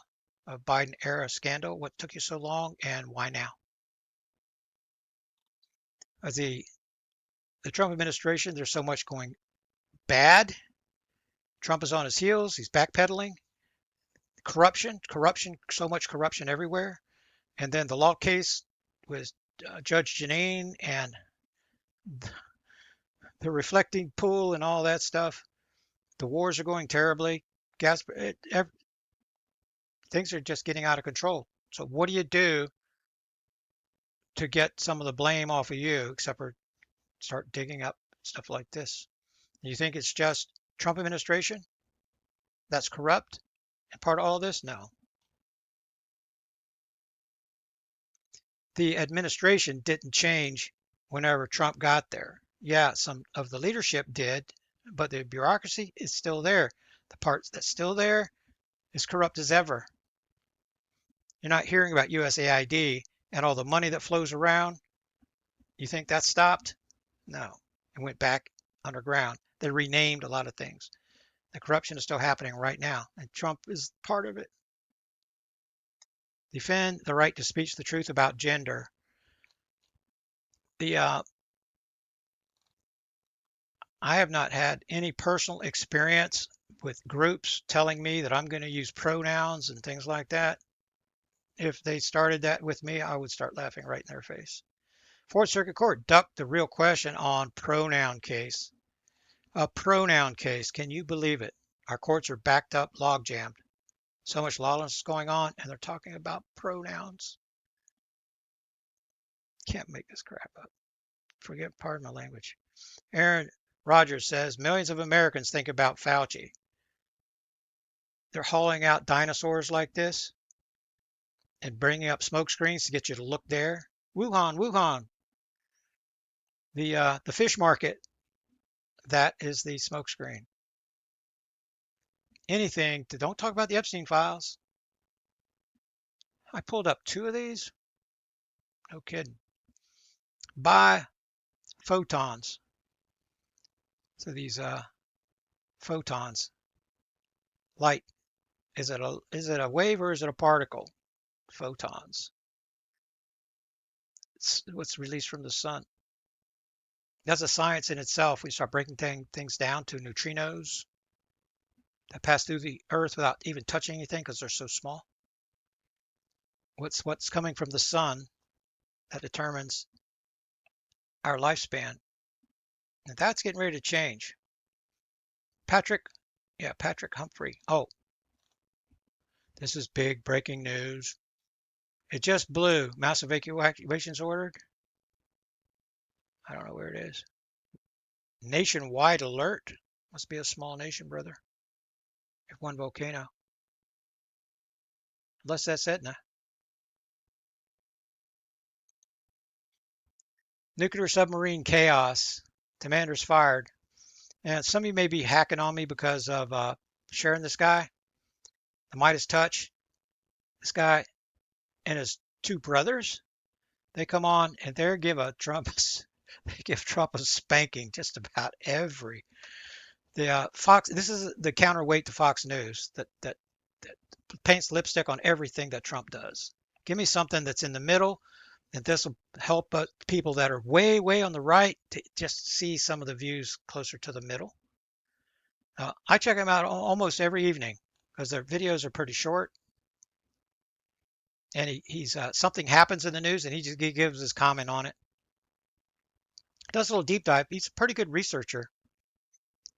of Biden era scandal. What took you so long and why now? The Trump administration, there's so much going bad. Trump is on his heels. He's backpedaling. Corruption, so much corruption everywhere. And then the law case with Judge Janine and the reflecting pool and all that stuff. The wars are going terribly. Things are just getting out of control. So what do you do to get some of the blame off of you, except for start digging up stuff like this? You think it's just Trump administration that's corrupt and part of all this? No. The administration didn't change whenever Trump got there. Yeah, some of the leadership did, but the bureaucracy is still there. The part that's still there is corrupt as ever. You're not hearing about USAID and all the money that flows around. You think that stopped? No. It went back underground. They renamed a lot of things. The corruption is still happening right now, and Trump is part of it. Defend the right to speak the truth about gender. I have not had any personal experience with groups telling me that I'm going to use pronouns and things like that. If they started that with me, I would start laughing right in their face. Fourth Circuit Court ducked the real question on pronoun case. A pronoun case. Can you believe it? Our courts are backed up, log jammed. So much lawlessness going on, and they're talking about pronouns. Can't make this crap up. Pardon my language. Aaron Rodgers says millions of Americans think about Fauci. They're hauling out dinosaurs like this and bringing up smoke screens to get you to look there. Wuhan, Wuhan. The fish market, that is the smoke screen. Anything to don't talk about the Epstein files. I pulled up two of these. No kidding. By photons. So these photons, light, is it a wave or is it a particle? Photons. It's what's released from the sun. That's a science in itself. We start breaking things down to neutrinos that pass through the earth without even touching anything because they're so small. What's coming from the sun that determines our lifespan. And that's getting ready to change. Patrick Humphrey. Oh, this is big breaking news. It just blew. Massive evacuations ordered. I don't know where it is. Nationwide alert. Must be a small nation, brother. If one volcano. Unless that's Etna. Nuclear submarine chaos. Commanders fired. And some of you may be hacking on me because of sharing this guy, the Midas Touch. This guy and his two brothers, they come on and they give a Trump they give Trump a spanking just about every the Fox. This is the counterweight to Fox News that paints lipstick on everything that Trump does. Give me something that's in the middle, and this will help people that are way on the right to just see some of the views closer to the middle. I check them out almost every evening because their videos are pretty short, and he's something happens in the news, and he gives his comment on it. Does a little deep dive. He's a pretty good researcher.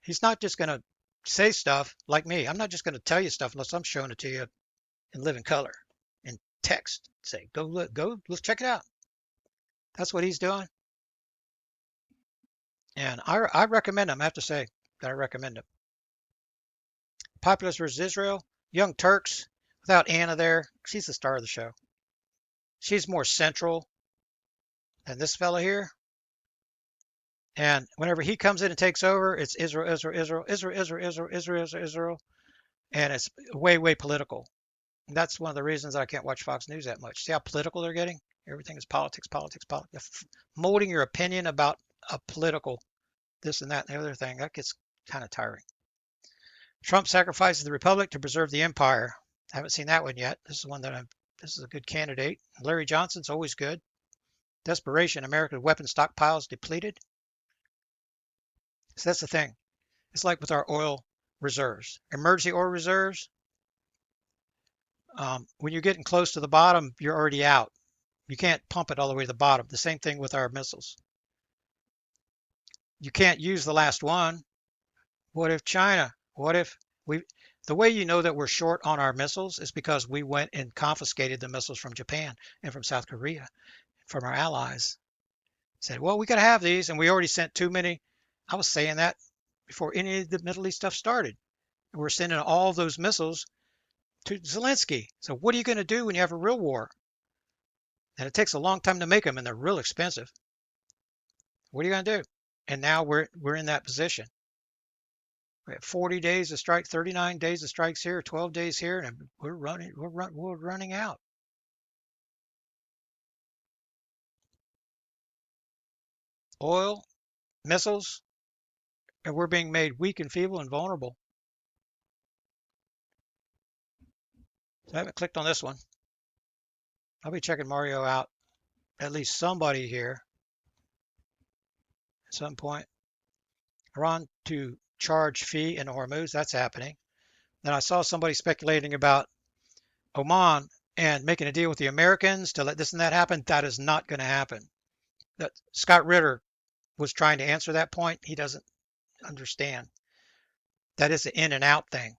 He's not just going to say stuff like me. I'm not just going to tell you stuff unless I'm showing it to you in living color, in text. Say, go look, go, let's check it out. That's what he's doing. And I recommend him. I have to say that I recommend him. Populous versus Israel, Young Turks, without Anna there, she's the star of the show. She's more central than this fella here. And whenever he comes in and takes over, it's Israel, Israel, Israel, Israel, Israel, Israel, Israel, Israel, Israel, and it's way political. And that's one of the reasons I can't watch Fox News that much. See how political they're getting? Everything is politics, politics, politics. Molding your opinion about a political this and that and the other thing, that gets kind of tiring. Trump sacrifices the republic to preserve the empire. I haven't seen that one yet. This is one that this is a good candidate. Larry Johnson's always good. Desperation, America's weapon stockpiles depleted. So that's the thing. It's like with our oil reserves, emergency oil reserves. When you're getting close to the bottom, you're already out. You can't pump it all the way to the bottom. The same thing with our missiles. You can't use the last one. What if China? What if we? The way you know that we're short on our missiles is because we went and confiscated the missiles from Japan and from South Korea, from our allies. Said, well, we got to have these, and we already sent too many. I was saying that before any of the Middle East stuff started. We're sending all those missiles to Zelensky. So what are you going to do when you have a real war? And it takes a long time to make them, and they're real expensive. What are you going to do? And now we're in that position. We have 40 days to strike, 39 days of strikes here, 12 days here, and we're running out. Oil, missiles, and we're being made weak and feeble and vulnerable. So I haven't clicked on this one. I'll be checking Mario out, at least somebody here at some point. Iran to charge fee in Hormuz, that's happening. Then I saw somebody speculating about Oman and making a deal with the Americans to let this and that happen. That is not going to happen. That Scott Ritter was trying to answer that point. He doesn't understand. That is an in and out thing.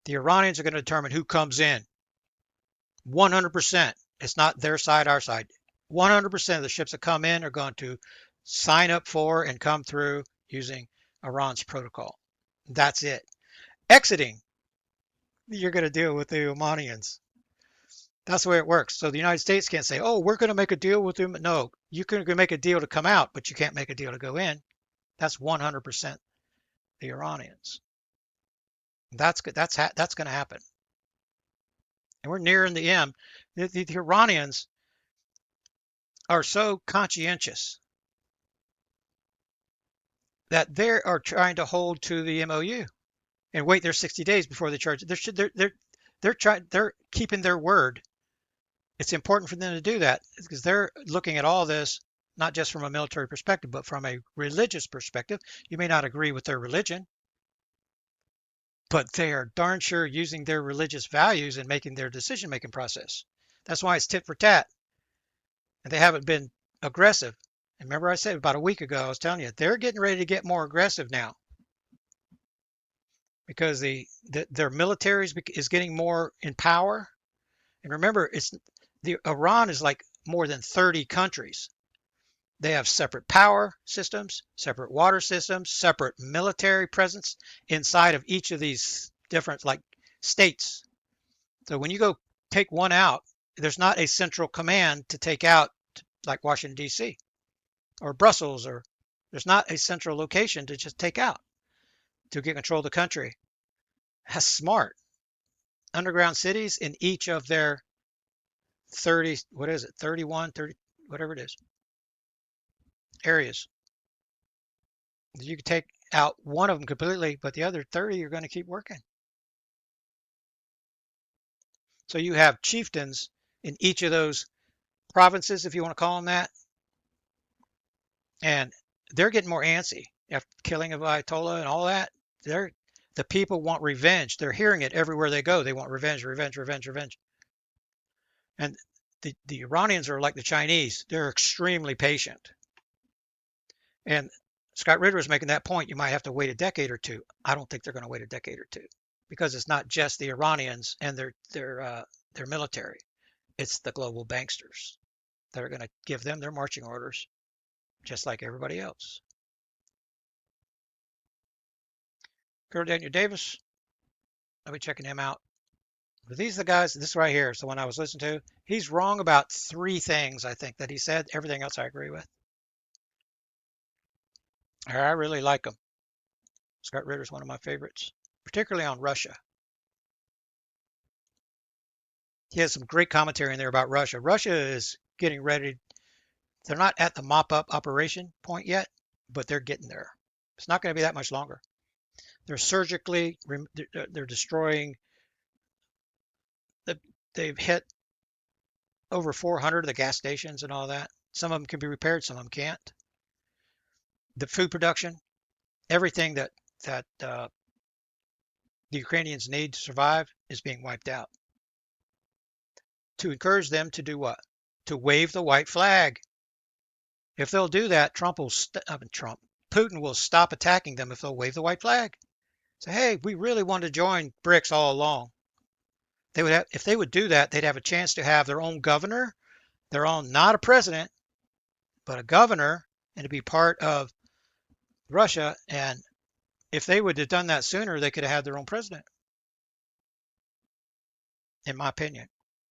The Iranians are going to determine who comes in. 100%. It's not their side, our side. 100% of the ships that come in are going to sign up for and come through using Iran's protocol. That's it. Exiting, you're going to deal with the Omanians. That's the way it works. So the United States can't say, oh, we're going to make a deal with them. No, you can make a deal to come out, but you can't make a deal to go in. That's 100% the Iranians. That's good. That's going to happen. And we're nearing the end. The Iranians are so conscientious that they are trying to hold to the MOU and wait their 60 days before they charge. They're keeping their word. It's important for them to do that because they're looking at all this not just from a military perspective, but from a religious perspective. You may not agree with their religion, but they are darn sure using their religious values in making their decision-making process. That's why it's tit for tat, and they haven't been aggressive. And remember I said about a week ago, I was telling you, they're getting ready to get more aggressive now because their military is getting more in power. And remember, The Iran is like more than 30 countries. They have separate power systems, separate water systems, separate military presence inside of each of these different like states. So when you go take one out, there's not a central command to take out like Washington D.C. or Brussels, or there's not a central location to just take out to get control of the country. That's smart. Underground cities in each of their 30, what is it, 31, 30, whatever it is, areas. You can take out one of them completely, but the other 30 you're going to keep working. So you have chieftains in each of those provinces, if you want to call them that, and they're getting more antsy after the killing of Ayatollah and all that. They're the people want revenge. They're hearing it everywhere they go. They want revenge, revenge, revenge, revenge. And the Iranians are like the Chinese. They're extremely patient. And Scott Ritter was making that point. You might have to wait a decade or two. I don't think they're going to wait a decade or two because it's not just the Iranians and their military. It's the global banksters that are going to give them their marching orders, just like everybody else. Colonel Daniel Davis, I'll be checking him out. But these are the guys. This right here is the one I was listening to. He's wrong about three things, I think, that he said. Everything else I agree with. I really like him. Scott Ritter's one of my favorites, particularly on Russia. He has some great commentary in there about Russia. Russia is getting ready. They're not at the mop up operation point yet, but they're getting there. It's not going to be that much longer. They're surgically, they're destroying, they've hit over 400 of the gas stations and all that. Some of them can be repaired, some of them can't. The food production, everything that the Ukrainians need to survive is being wiped out. To encourage them to do what? To wave the white flag. If they'll do that, Putin will stop attacking them if they'll wave the white flag. Say, hey, we really wanted to join BRICS all along. They would have, if they would do that, they'd have a chance to have their own governor, their own, not a president, but a governor, and to be part of Russia. And if they would have done that sooner, they could have had their own president, in my opinion.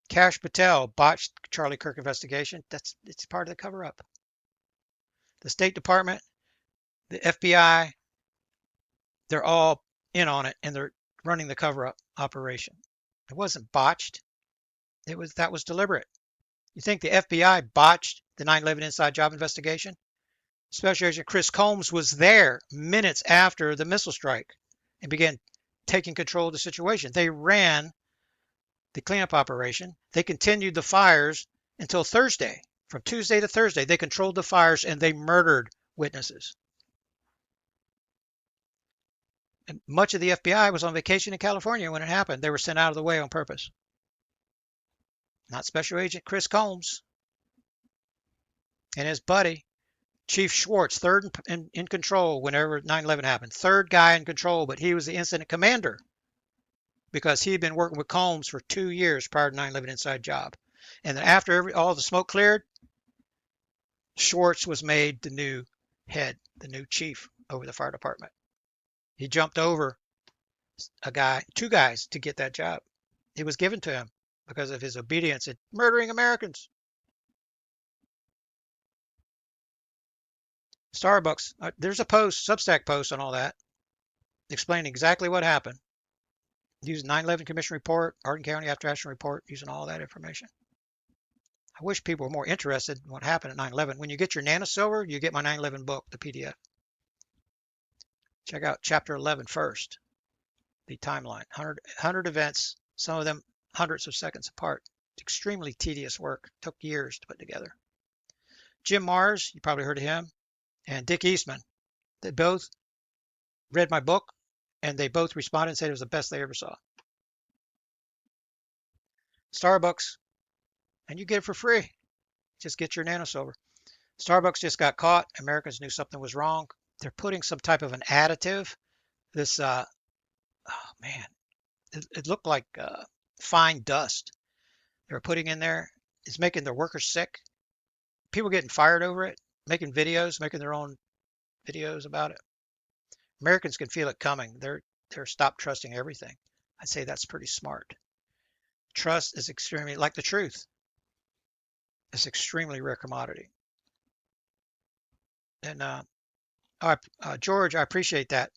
Kash Patel botched Charlie Kirk investigation. It's part of the cover up. The State Department, the FBI, they're all in on it and they're running the cover up operation. It wasn't botched. That was deliberate. You think the FBI botched the 9/11 inside job investigation? Special Agent Chris Combs was there minutes after the missile strike and began taking control of the situation. They ran the cleanup operation. They continued the fires until Thursday. From Tuesday to Thursday, they controlled the fires and they murdered witnesses. And much of the FBI was on vacation in California when it happened. They were sent out of the way on purpose. Not Special Agent Chris Combs and his buddy, Chief Schwartz, third in control whenever 9/11 happened. Third guy in control, but he was the incident commander because he had been working with Combs for 2 years prior to 9/11 inside job. And then after all the smoke cleared, Schwartz was made the new head, the new chief over the fire department. He jumped over two guys to get that job. It was given to him because of his obedience at murdering Americans. Starbucks, there's a Substack post on all that, explaining exactly what happened. Using 9/11 Commission report, Hardin County after action report, using all that information. I wish people were more interested in what happened at 9/11. When you get your nanosilver, you get my 9/11 book, the PDF. Check out chapter 11 first, the timeline. 100 events, some of them hundreds of seconds apart. It's extremely tedious work. Took years to put together. Jim Marrs, you probably heard of him, and Dick Eastman. They both read my book, and they both responded and said it was the best they ever saw. Starbucks, and you get it for free. Just get your nanosilver. Starbucks just got caught. Americans knew something was wrong. They're putting some type of an additive. This, oh man, it looked like fine dust. They were putting in there. is making their workers sick. People getting fired over it, making videos, making their own videos about it. Americans can feel it coming. They're stop trusting everything. I'd say that's pretty smart. Trust is extremely like the truth. It's extremely rare commodity. And George, I appreciate that.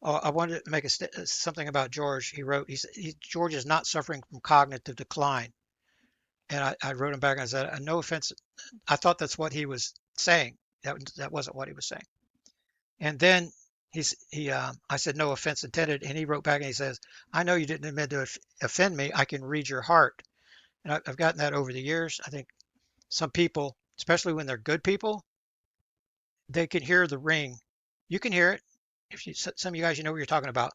I wanted to make something about George. He wrote, George is not suffering from cognitive decline. And I wrote him back and I said, no offense. I thought that's what he was saying. That wasn't what he was saying. And then I said, no offense intended. And he wrote back and he says, I know you didn't mean to offend me. I can read your heart. And I've gotten that over the years. I think some people, especially when they're good people, they can hear the ring. You can hear it. If you, some of you guys, you know what you're talking about.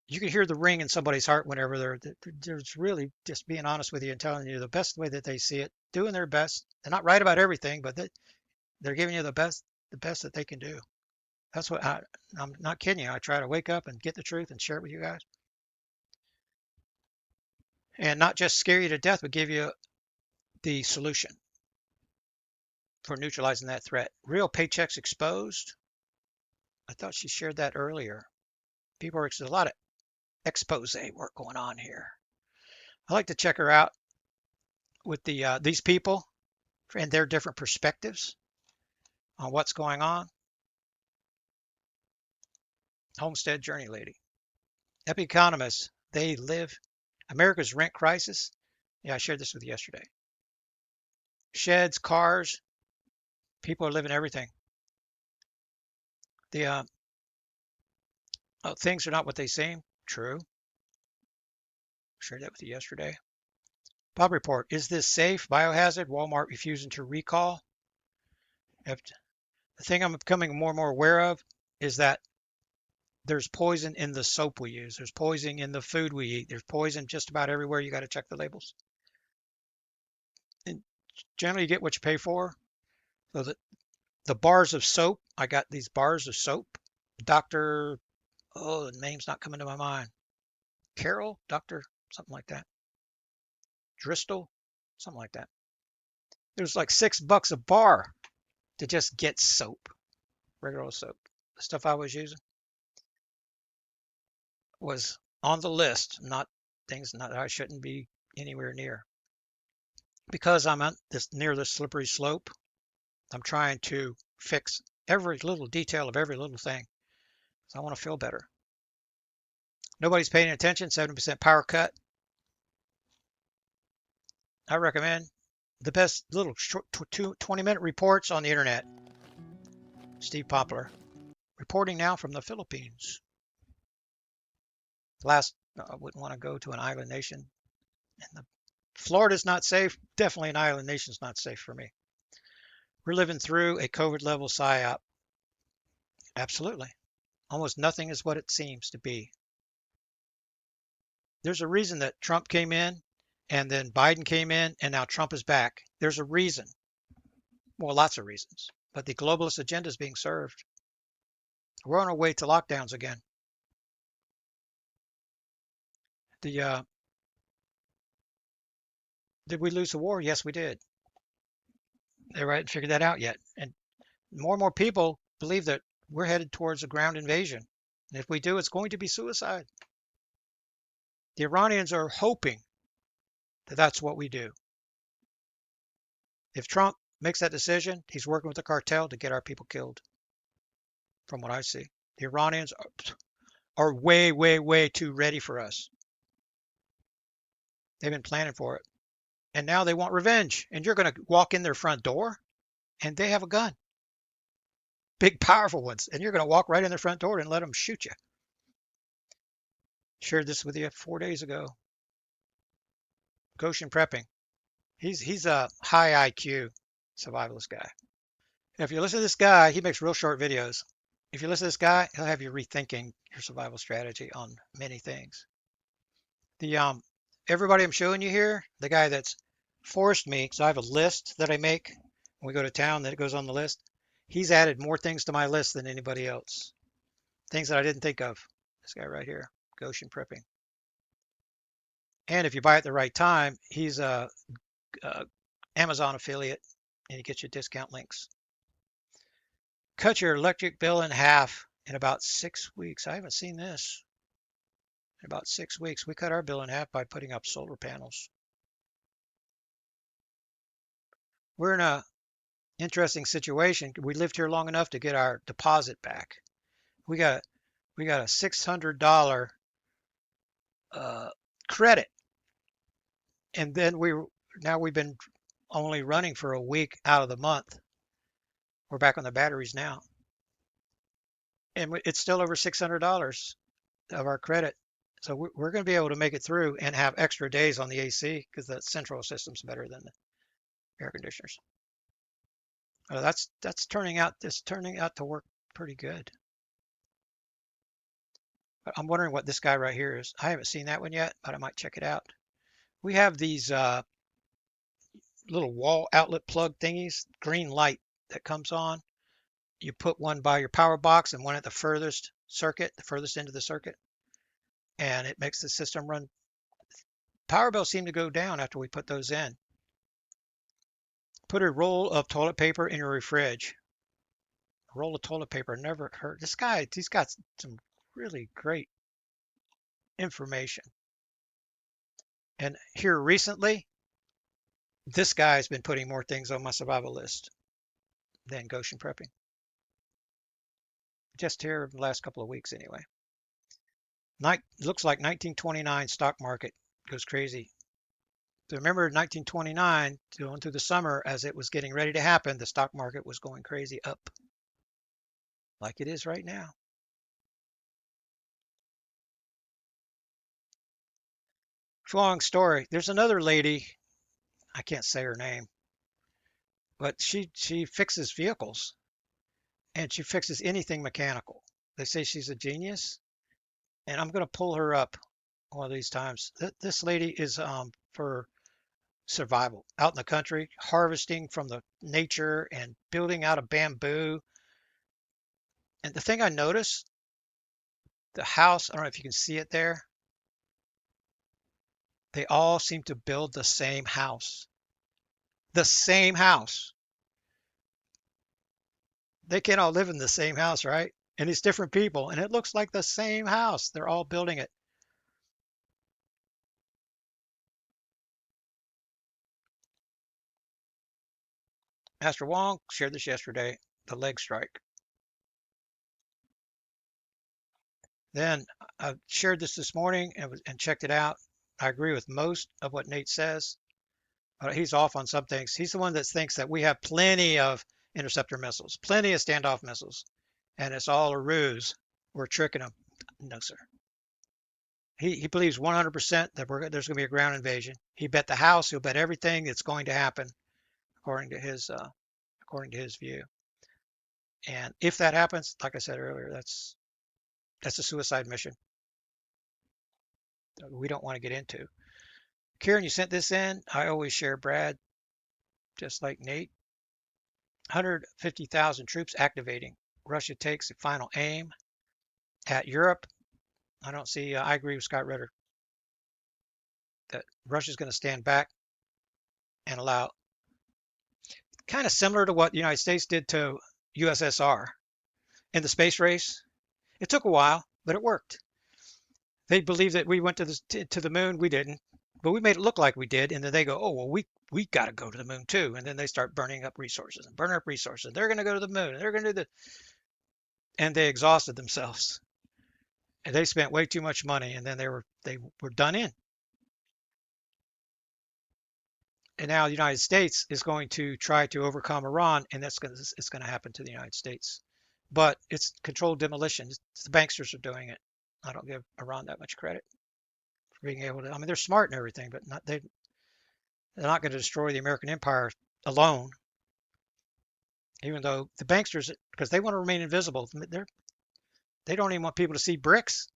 You can hear the ring in somebody's heart whenever they're really just being honest with you and telling you the best way that they see it, doing their best. They're not right about everything, but they're giving you the best that they can do. That's what I'm not kidding you. I try to wake up and get the truth and share it with you guys, and not just scare you to death, but give you the solution for neutralizing that threat. Real paychecks exposed. I thought she shared that earlier. There's a lot of expose work going on here. I like to check her out with these people and their different perspectives on what's going on. Homestead Journey Lady. Epic economists, they live America's rent crisis. Yeah, I shared this with you yesterday. Sheds, cars, people are living everything. The things are not what they seem. True. Shared that with you yesterday. Bob report. Is this safe? Biohazard. Walmart refusing to recall. The thing I'm becoming more and more aware of is that there's poison in the soap we use. There's poison in the food we eat. There's poison just about everywhere. You got to check the labels. And generally, you get what you pay for. So the bars of soap. I got these bars of soap. Dr. Oh, the name's not coming to my mind. Carol, Dr. Something like that. Driscoll, something like that. It was like $6 a bar to just get soap, regular old soap. The stuff I was using was on the list, not things that I shouldn't be anywhere near. Because I'm near the slippery slope, I'm trying to fix every little detail of every little thing. So I want to feel better. Nobody's paying attention, 70% power cut. I recommend the best little short 20-minute reports on the internet. Steve Poplar, reporting now from the Philippines. I wouldn't want to go to an island nation. And Florida's not safe. Definitely an island nation's not safe for me. We're living through a COVID level psyop. Absolutely. Almost nothing is what it seems to be. There's a reason that Trump came in and then Biden came in and now Trump is back. There's a reason. Well, lots of reasons. But the globalist agenda is being served. We're on our way to lockdowns again. The Did we lose the war? Yes, we did. They haven't figured that out yet. And more people believe that we're headed towards a ground invasion. And if we do, it's going to be suicide. The Iranians are hoping that that's what we do. If Trump makes that decision, he's working with the cartel to get our people killed, from what I see. The Iranians are way, way, way too ready for us. They've been planning for it. And now they want revenge. And you're going to walk in their front door and they have a gun. Big, powerful ones. And you're going to walk right in their front door and let them shoot you. Shared this with you 4 days ago. Goshen prepping. He's a high IQ survivalist guy. If you listen to this guy, he makes real short videos. If you listen to this guy, he'll have you rethinking your survival strategy on many things. The Everybody I'm showing you here, the guy that's forced me, so I have a list that I make when we go to town that it goes on the list. He's added more things to my list than anybody else. Things that I didn't think of. This guy right here, Goshen prepping. And if you buy it at the right time, he's uh, Amazon affiliate, and you get your discount links. Cut your electric bill in half in about 6 weeks. I haven't seen this. In about 6 weeks, we cut our bill in half by putting up solar panels. We're in a interesting situation. We lived here long enough to get our deposit back. We got we got a $600 uh, credit, and then now we've been only running for a week out of the month. We're back on the batteries now, and it's still over $600 of our credit. So we're going to be able to make it through and have extra days on the AC because the central system's better than the air conditioners. That's turning out to work pretty good. But I'm wondering what this guy right here is. I haven't seen that one yet, but I might check it out. We have these little wall outlet plug thingies, green light that comes on. You put one by your power box and one at the furthest circuit, the furthest end of the circuit, and it makes the system run. Power bills seem to go down after we put those in. Put a roll of toilet paper in your fridge. A roll of toilet paper never hurt. He's got some really great information. And here recently, this guy's been putting more things on my survival list than Goshen prepping. Just here the last couple of weeks anyway. Looks like 1929 stock market goes crazy. So remember 1929 going through the summer as it was getting ready to happen, the stock market was going crazy up like it is right now. Long story. There's another lady, I can't say her name, but she fixes vehicles and she fixes anything mechanical. They say she's a genius, and I'm going to pull her up one of these times. This lady is for survival out in the country, harvesting from the nature and building out of bamboo. And the thing I noticed, the house, I don't know if you can see it there, they all seem to build the same house. The same house. They can't all live in the same house, right? And it's different people, and it looks like the same house. They're all building it. Master Wong shared this yesterday, the leg strike. Then I shared this morning and checked it out. I agree with most of what Nate says, but he's off on some things. He's the one that thinks that we have plenty of interceptor missiles, plenty of standoff missiles, and it's all a ruse. We're tricking them. No, sir. He believes 100% that there's going to be a ground invasion. He bet the house. He'll bet everything that's going to happen according to his view. And if that happens, like I said earlier, that's a suicide mission that we don't want to get into. Kieran, you sent this in. I always share Brad, just like Nate. 150,000 troops activating. Russia takes the final aim at Europe. I don't see. I agree with Scott Ritter that Russia's going to stand back and allow, kind of similar to what the United States did to USSR in the space race. It took a while, but it worked. They believed that we went to the moon. We didn't, but we made it look like we did. And then they go, oh well, we got to go to the moon too. And then they start burning up resources and burning up resources. They're going to go to the moon. And they're going to do the, and they exhausted themselves. And they spent way too much money. And then they were done in. And now the United States is going to try to overcome Iran, and it's going to happen to the United States. But it's controlled demolition. The banksters are doing it. I don't give Iran that much credit for being able to. I mean, they're smart and everything, but they're not going to destroy the American empire alone. Even though the banksters, because they want to remain invisible, they don't even want people to see BRICS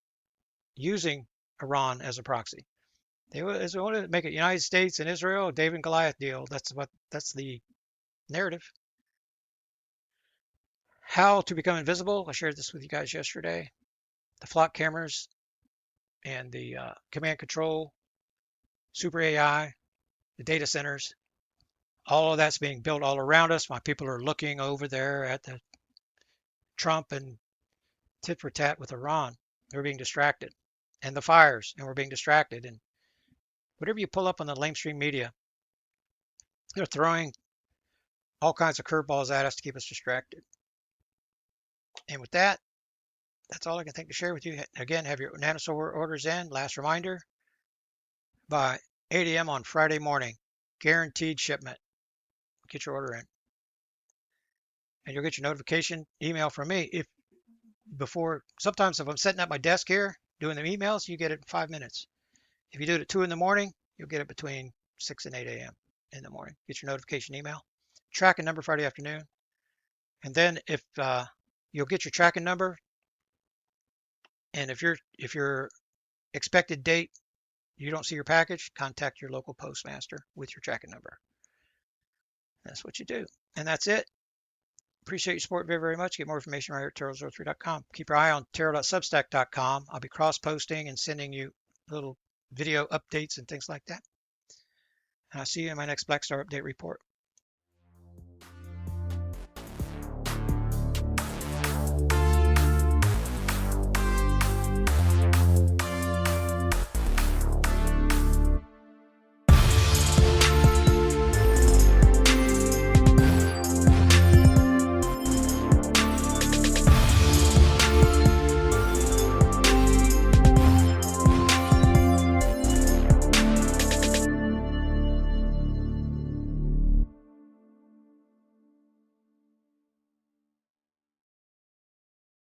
using Iran as a proxy. They want to make it United States and Israel, David and Goliath deal. That's the narrative. How to become invisible. I shared this with you guys yesterday. The flock cameras and the command control, super AI, the data centers. all of that's being built all around us. My people are looking over there at the Trump and tit for tat with Iran. They're being distracted, and the fires, and we're being distracted. And whatever you pull up on the lamestream media, they're throwing all kinds of curveballs at us to keep us distracted. And with that, that's all I can think to share with you. Again, have your nanosolar orders in. Last reminder, by 8 a.m. on Friday morning, guaranteed shipment. Get your order in, and you'll get your notification email from me. If before, sometimes if I'm sitting at my desk here doing the emails, you get it in 5 minutes. If you do it at 2 in the morning, you'll get it between 6 and 8 a.m. in the morning. Get your notification email. Tracking number Friday afternoon. And then if you'll get your tracking number, and if your expected date you don't see your package, contact your local postmaster with your tracking number. That's what you do. And that's it. Appreciate your support very, very much. Get more information right here at tarot03.com. Keep your eye on tarot.substack.com. I'll be cross-posting and sending you little video updates and things like that. And I'll see you in my next Black Star Update report.